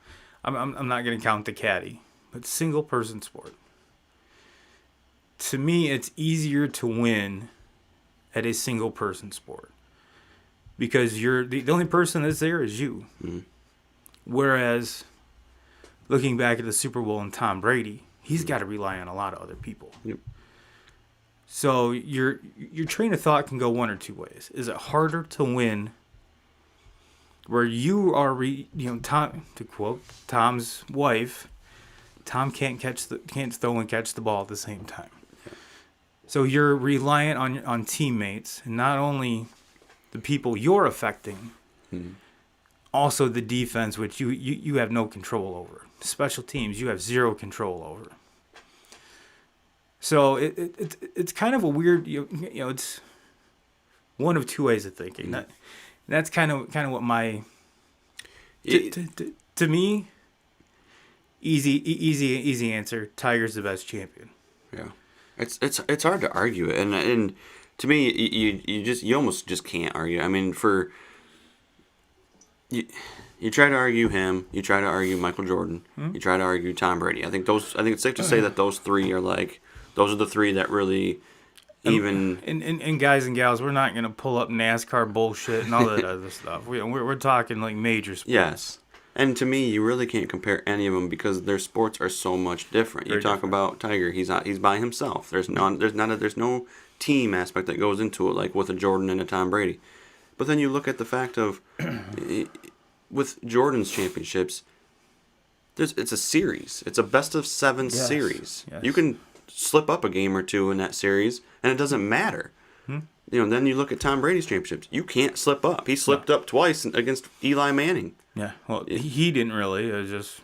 I'm not going to count the caddy, but single person sport. To me, it's easier to win at a single person sport because you're the only person that's there is you. Whereas, looking back at the Super Bowl and Tom Brady, he's got to rely on a lot of other people.
Yep.
So your train of thought can go one or two ways. Is it harder to win where you are, Tom, to quote Tom's wife, Tom can't throw and catch the ball at the same time. Yeah. So you're reliant on teammates, and not only the people you're affecting, also the defense, which you have no control over. Special teams, you have zero control over. So it's kind of a weird, it's one of two ways of thinking. That's kind of what my to me easy answer. Tiger's the best champion.
Yeah, it's hard to argue it, and to me you almost just can't argue. I mean, you try to argue him, you try to argue Michael Jordan, you try to argue Tom Brady. I think it's safe to say that those three are those are the three that really even.
And guys and gals, we're not going to pull up NASCAR bullshit and all that other stuff. We're talking like major sports.
Yes. And to me, you really can't compare any of them because their sports are so much different. You talk about Tiger, he's by himself. There's no team aspect that goes into it like with a Jordan and a Tom Brady. But then you look at the fact of with Jordan's championships, it's a series. It's a best of 7 series. Yes. You can slip up a game or two in that series, and it doesn't matter. Then you look at Tom Brady's championships. You can't slip up. He slipped up twice against Eli Manning.
Yeah, well, he didn't really. It was just.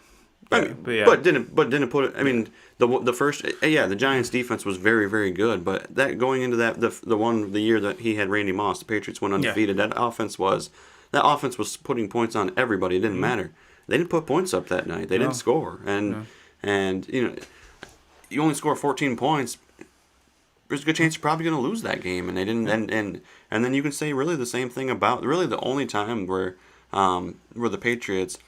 But didn't put it. I mean, the first. Yeah, the Giants' defense was very, very good. But that going into the year that he had Randy Moss, the Patriots went undefeated. Yeah. That offense was putting points on everybody. It didn't matter. They didn't put points up that night. They didn't score, and you only score 14 points. There's a good chance you're probably going to lose that game, and they didn't. And then you can say really the same thing about really the only time where the Patriots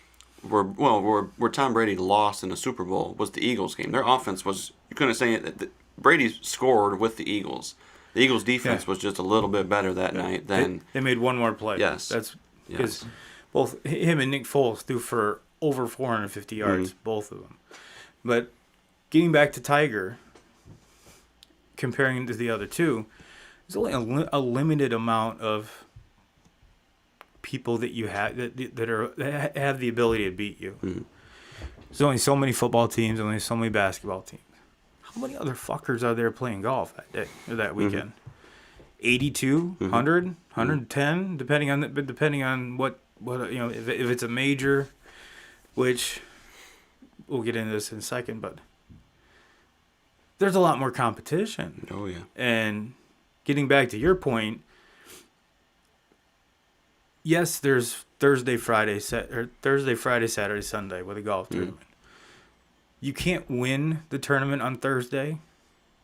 where Tom Brady lost in the Super Bowl was the Eagles game. Their offense was, you couldn't say it. Brady scored with the Eagles. The Eagles' defense was just a little bit better that night than
they made one more play.
Yes,
that's because both him and Nick Foles threw for over 450 yards, both of them. But getting back to Tiger, comparing to the other two, there's only a limited amount of people that you have that have the ability to beat you. There's only so many football teams, only so many basketball teams. How many other fuckers are there playing golf that day or that weekend? 82, 100, 110, depending on what if it's a major, which we'll get into this in a second, but there's a lot more competition.
Oh yeah.
And getting back to your point, yes, there's Thursday, Friday, Saturday, Sunday with a golf tournament. You can't win the tournament on Thursday,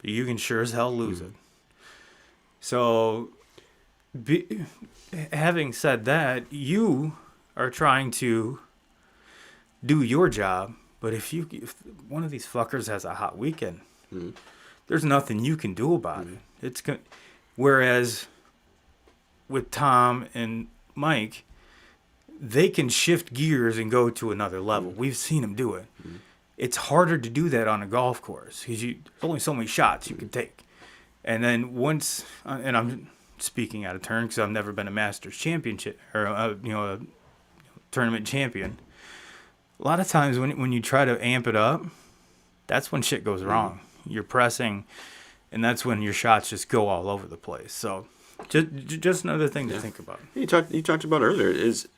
but you can sure as hell lose it. So, having said that, you are trying to do your job, but if one of these fuckers has a hot weekend, there's nothing you can do about it. Whereas with Tom and Mike, they can shift gears and go to another level. We've seen them do it. It's harder to do that on a golf course because there's only so many shots you can take. And then once, and I'm speaking out of turn because I've never been a Masters championship or a tournament champion. A lot of times when you try to amp it up, that's when shit goes wrong. You're pressing, and that's when your shots just go all over the place. So, just another thing to think about.
You talked about earlier is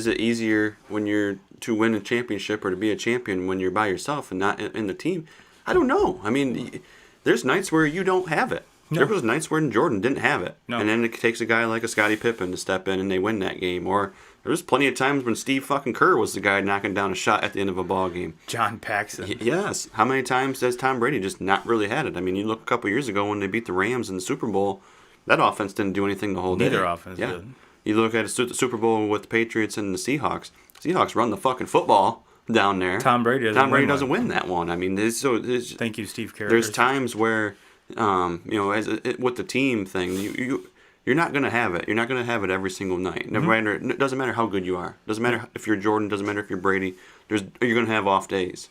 it easier when you're to win a championship or to be a champion when you're by yourself and not in the team? I don't know. I mean, there's nights where you don't have it. No. There was nights where Jordan didn't have it. No. And then it takes a guy like a Scottie Pippen to step in and they win that game. Or there was plenty of times when Steve fucking Kerr was the guy knocking down a shot at the end of a ball game.
John Paxson.
Yes. How many times has Tom Brady just not really had it? I mean, you look a couple years ago when they beat the Rams in the Super Bowl, that offense didn't do anything the whole day.
Neither offense did.
You look at the Super Bowl with the Patriots and the Seahawks. Seahawks run the fucking football down there.
Tom Brady
doesn't win that one. I mean,
thank you, Steve Kerr.
There's times where, with the team thing, you're not gonna have it. You're not gonna have it every single night. No matter. It doesn't matter how good you are. Doesn't matter if you're Jordan. Doesn't matter if you're Brady. You're gonna have off days.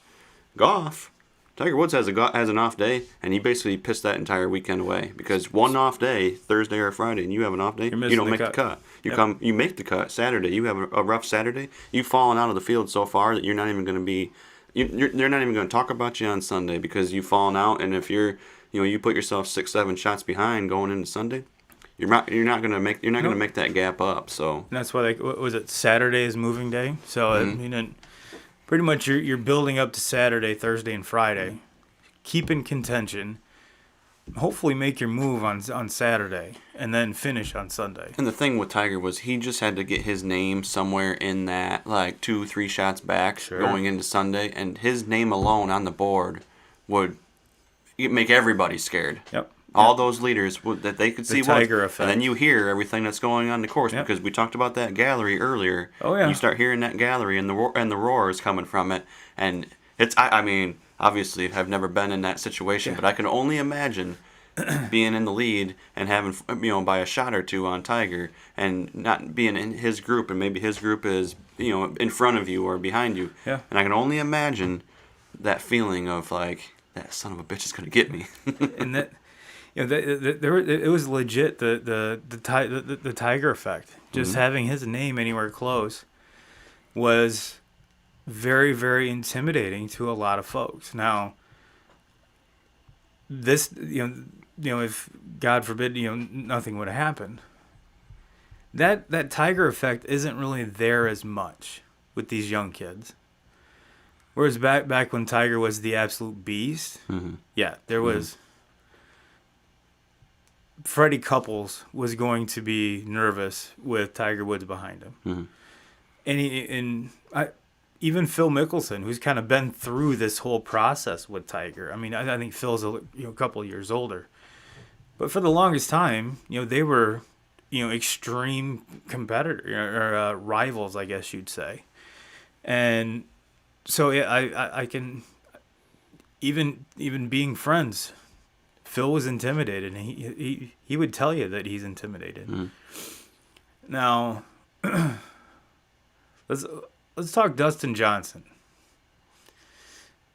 Golf. Tiger Woods has an off day, and he basically pissed that entire weekend away because one off day, Thursday or Friday, and you have an off day, you don't make the cut. You make the cut Saturday. You have a rough Saturday. You've fallen out of the field so far that you're not even going to be. They're not even going to talk about you on Sunday because you've fallen out, and if you put yourself 6-7 shots behind going into Sunday, you're not going to make that gap up. So
and that's why what was it? Saturday is moving day. So pretty much you're building up to Saturday, Thursday, and Friday. Keep in contention. Hopefully make your move on Saturday and then finish on Sunday.
And the thing with Tiger was he just had to get his name somewhere in that, like 2-3 shots back going into Sunday. And his name alone on the board would make everybody scared.
Yep.
All those leaders that they could see
the Tiger effect.
And then you hear everything that's going on the course because we talked about that gallery earlier.
Oh yeah.
You start hearing that gallery and the roars coming from it, and it's I mean obviously I've never been in that situation, but I can only imagine being in the lead and having by a shot or two on Tiger and not being in his group, and maybe his group is in front of you or behind you.
Yeah.
And I can only imagine that feeling of like that son of a bitch is gonna get me.
And that. It was legit the Tiger effect. Just having his name anywhere close was very, very intimidating to a lot of folks. Now, this if God forbid nothing would have happened, that Tiger effect isn't really there as much with these young kids. Whereas back when Tiger was the absolute beast, there was. Freddie Couples was going to be nervous with Tiger Woods behind him, and even Phil Mickelson, who's kind of been through this whole process with Tiger. I mean, I think Phil's a couple of years older, but for the longest time, they were extreme competitors or rivals, I guess you'd say, and so I can even being friends. Phil was intimidated, and he would tell you that he's intimidated. Now, let's talk Dustin Johnson.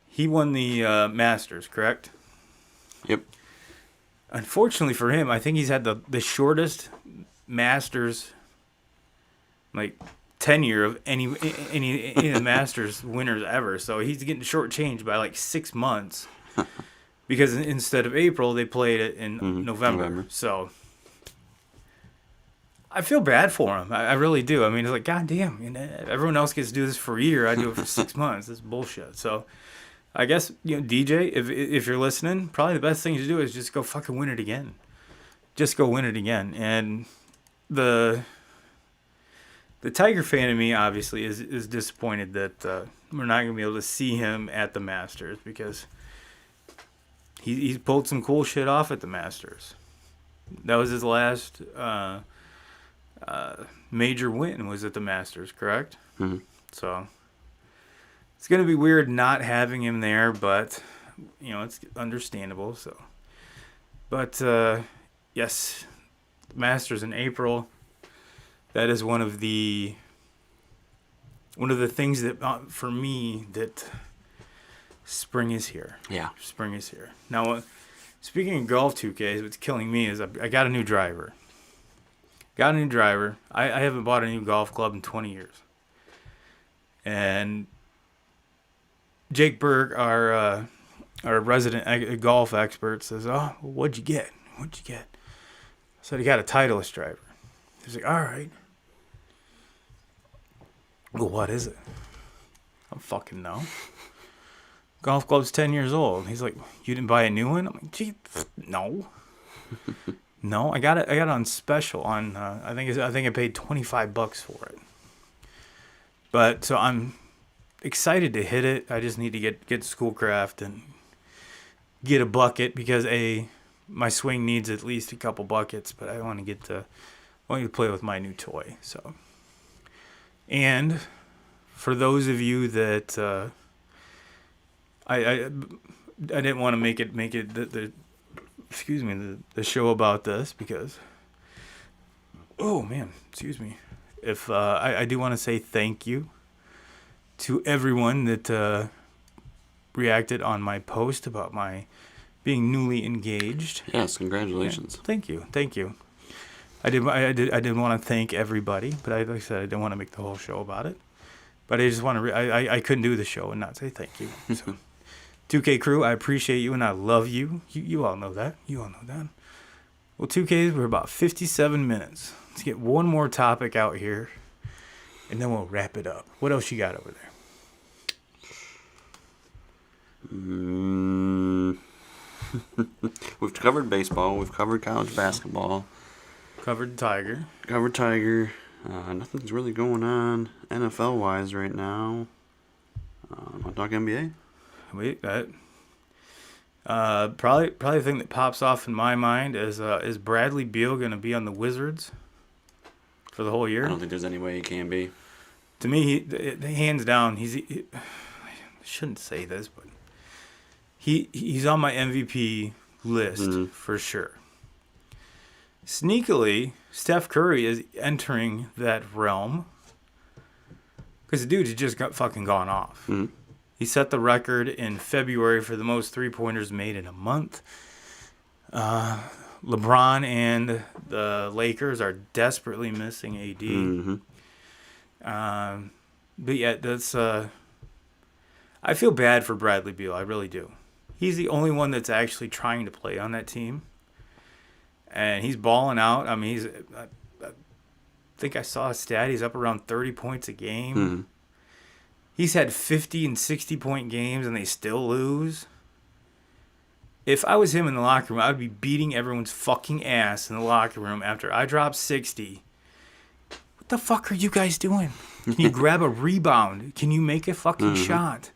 He won the Masters, correct?
Yep.
Unfortunately for him, I think he's had the shortest Masters tenure of any of the Masters winners ever. So he's getting shortchanged by 6 months. Because instead of April, they played it in November. So I feel bad for him. I really do. I mean, it's like, God damn, everyone else gets to do this for a year. I do it for 6 months. This is bullshit. So I guess, DJ, if you're listening, probably the best thing to do is just go fucking win it again. Just go win it again. And the Tiger fan in me obviously is disappointed that we're not going to be able to see him at the Masters because he's pulled some cool shit off at the Masters. That was his last major win was at the Masters, correct?
Mm-hmm.
So it's going to be weird not having him there, but it's understandable. So, but yes, Masters in April. That is one of the things that for me that spring is here.
Yeah,
spring is here. Now, speaking of golf 2Ks, what's killing me is I got a new driver. I haven't bought a new golf club in 20 years. And Jake Berg, our resident golf expert, says, "Oh, what'd you get? I said, "I got a Titleist driver." He's like, "All right." Well, what is it? I don't fucking know. Golf club's 10 years old. He's like, "You didn't buy a new one?" I'm like, "Gee, no." No, I got it on special on I think I paid $25 for it. But so I'm excited to hit it. I just need to get Schoolcraft and get a bucket because my swing needs at least a couple buckets, but I want to play with my new toy. So, and for those of you that I didn't want to make it the show about this because if I do want to say thank you to everyone that reacted on my post about my being newly engaged.
Yes, congratulations.
Yeah, thank you. I did want to thank everybody, but like I said, I didn't want to make the whole show about it. But I just want to I couldn't do the show and not say thank you. So 2K crew, I appreciate you and I love you. You all know that. Well, 2Ks, we're about 57 minutes. Let's get one more topic out here, and then we'll wrap it up. What else you got over there?
We've covered baseball. We've covered college basketball.
Covered Tiger.
Nothing's really going on NFL-wise right now. I'll talk NBA.
Wait, that probably the thing that pops off in my mind is Bradley Beal going to be on the Wizards for the whole year?
I don't think there's any way he can be.
To me, hands down, I shouldn't say this, but he's on my MVP list for sure. Sneakily, Steph Curry is entering that realm because the dude has just fucking gone off.
Mm-hmm.
He set the record in February for the most three-pointers made in a month. LeBron and the Lakers are desperately missing AD.
Mm-hmm.
But yeah, that's. I feel bad for Bradley Beal. I really do. He's the only one that's actually trying to play on that team, and he's balling out. I mean, I think I saw a stat. He's up around 30 points a game.
Mm-hmm.
He's had 50 and 60-point games, and they still lose. If I was him in the locker room, I would be beating everyone's fucking ass in the locker room after I dropped 60. What the fuck are you guys doing? Can you grab a rebound? Can you make a fucking shot?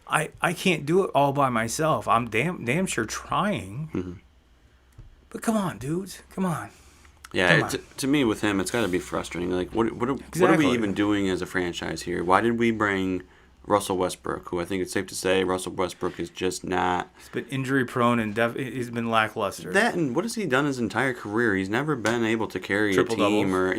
I can't do it all by myself. I'm damn sure trying.
Mm-hmm.
But come on, dudes. Come on.
Yeah, to me, with him, it's got to be frustrating. Like, what are we even doing as a franchise here? Why did we bring Russell Westbrook, who I think it's safe to say Russell Westbrook is just not...
He's been injury-prone and he's been lackluster.
That, and what has he done his entire career? He's never been able to carry a team.
Triple-doubles.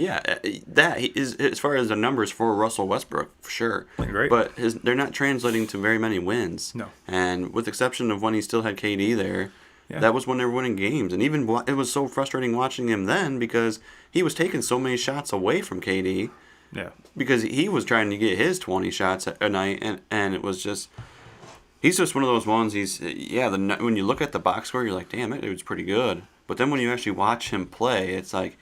That is, as far as the numbers for Russell Westbrook, for sure.
Great.
But they're not translating to very many wins.
No.
And with the exception of when he still had KD there...
Yeah.
That was when they were winning games. And even it was so frustrating watching him then because he was taking so many shots away from KD.
Yeah.
Because he was trying to get his 20 shots a night. And it was just... He's just one of those ones. When you look at the box score, you're like, damn, that dude's pretty good. But then when you actually watch him play, it's like...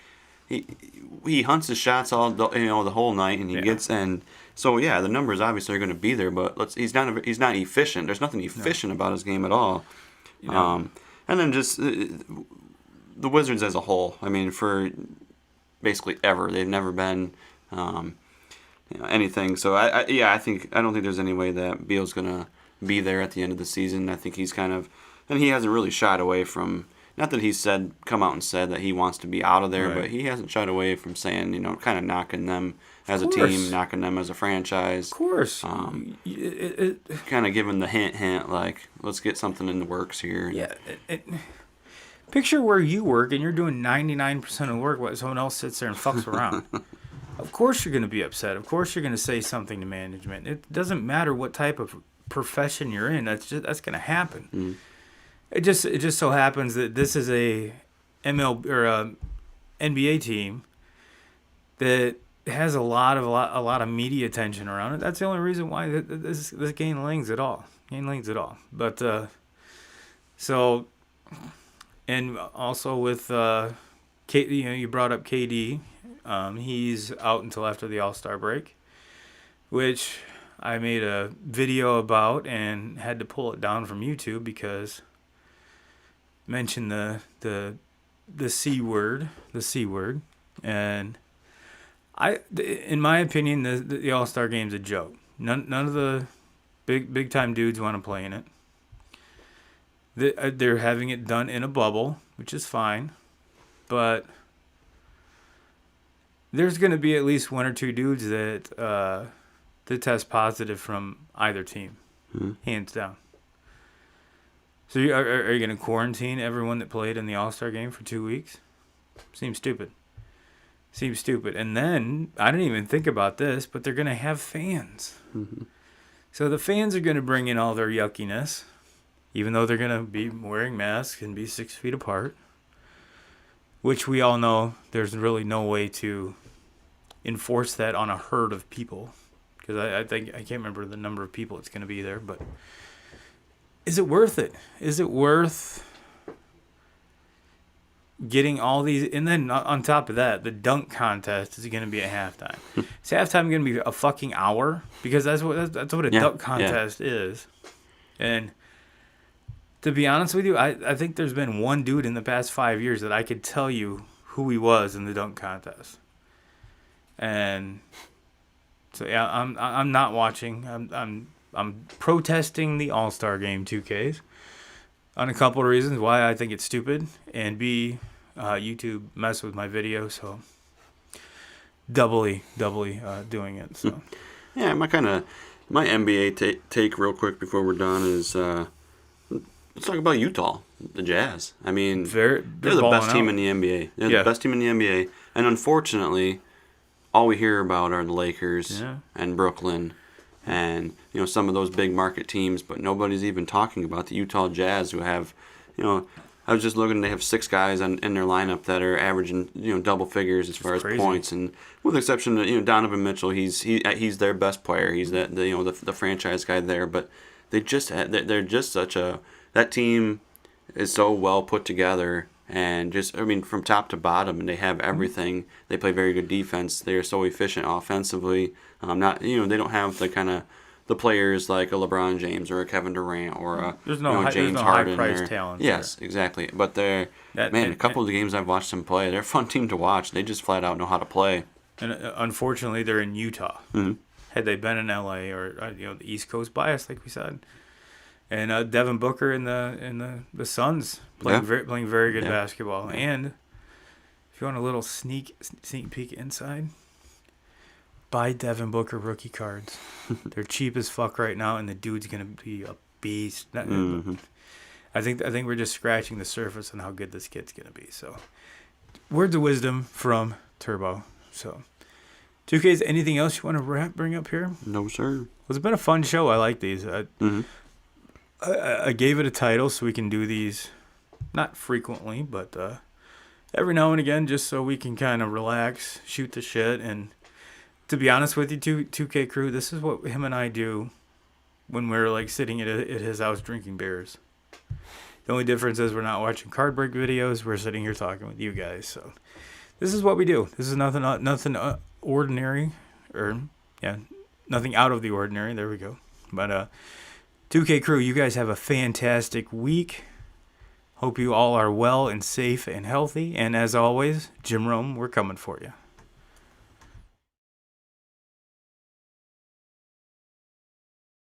He hunts his shots the whole night. And he gets... And so, yeah, the numbers obviously are going to be there. But he's not efficient. There's nothing efficient about his game at all. And then just the Wizards as a whole. I mean, for basically ever, they've never been anything. So I don't think there's any way that Beal's gonna be there at the end of the season. I think he's and he hasn't really shied away from. Not that he's come out and said that he wants to be out of there, but he hasn't shied away from saying, kind of knocking them as a team, knocking them as a franchise.
Of course.
Kind of giving the hint, like, let's get something in the works here.
Yeah. Picture where you work and you're doing 99% of the work while someone else sits there and fucks around. Of course you're going to be upset. Of course you're going to say something to management. It doesn't matter what type of profession you're in. That's going to happen. Mm-hmm. It just so happens that this is a NBA team that has a lot of media attention around it. That's the only reason why this gained legs at all. But so, and also with you brought up KD. He's out until after the All-Star break, which I made a video about and had to pull it down from YouTube because mentioned the C word, and in my opinion, the All-Star game's a joke. None of the big time dudes want to play in it. They're having it done in a bubble, which is fine, but there's going to be at least one or two dudes that test positive from either team, hands down. So are you going to quarantine everyone that played in the All-Star game for 2 weeks? Seems stupid. And then, I didn't even think about this, but they're going to have fans. Mm-hmm. So the fans are going to bring in all their yuckiness, even though they're going to be wearing masks and be 6 feet apart, which we all know there's really no way to enforce that on a herd of people. Because I can't remember the number of people it's going to be there, but is it worth it? Is it worth getting all these? And then on top of that, the dunk contest is going to be at halftime. Is halftime going to be a fucking hour? Because that's what a dunk contest is. And to be honest with you, I think there's been one dude in the past 5 years that I could tell you who he was in the dunk contest. And so yeah, I'm not watching. I'm protesting the All-Star Game 2Ks on a couple of reasons. Why I think it's stupid, and B, YouTube messed with my video, so doubly doing it. So
yeah, my NBA take real quick before we're done is let's talk about Utah, the Jazz. I mean, they're the best team in the NBA. They're the best team in the NBA, and unfortunately, all we hear about are the Lakers and Brooklyn. And, some of those big market teams, but nobody's even talking about the Utah Jazz, who have, I was just looking, they have 6 guys in their lineup that are averaging, double figures as far as points. And with the exception of, Donovan Mitchell, he's their best player. He's the franchise guy there. But they're just that team is so well put together. And from top to bottom, and they have everything. They play very good defense. They are so efficient offensively. They don't have the players like a LeBron James or a Kevin Durant or a James Harden.
High-priced talent.
Yes, exactly. But a couple of the games I've watched them play, they're a fun team to watch. They just flat out know how to play.
And unfortunately, they're in Utah. Mm-hmm. Had they been in LA or the East Coast bias, like we said. And Devin Booker and the Suns playing very good basketball. And if you want a little sneak peek inside, buy Devin Booker rookie cards. They're cheap as fuck right now, and the dude's gonna be a beast. Mm-hmm. I think we're just scratching the surface on how good this kid's gonna be. So, words of wisdom from Turbo. So, 2Ks. Anything else you want to bring up here?
No, sir.
It's been a fun show. I like these. I gave it a title so we can do these, not frequently, but every now and again, just so we can kind of relax, shoot the shit. And to be honest with you, 2K Crew, this is what him and I do when we're sitting at his house drinking beers. The only difference is we're not watching card break videos. We're sitting here talking with you guys. So this is what we do. This is nothing ordinary, nothing out of the ordinary. There we go. But 2K Crew, you guys have a fantastic week. Hope you all are well and safe and healthy. And as always, Jim Rome, we're coming for you.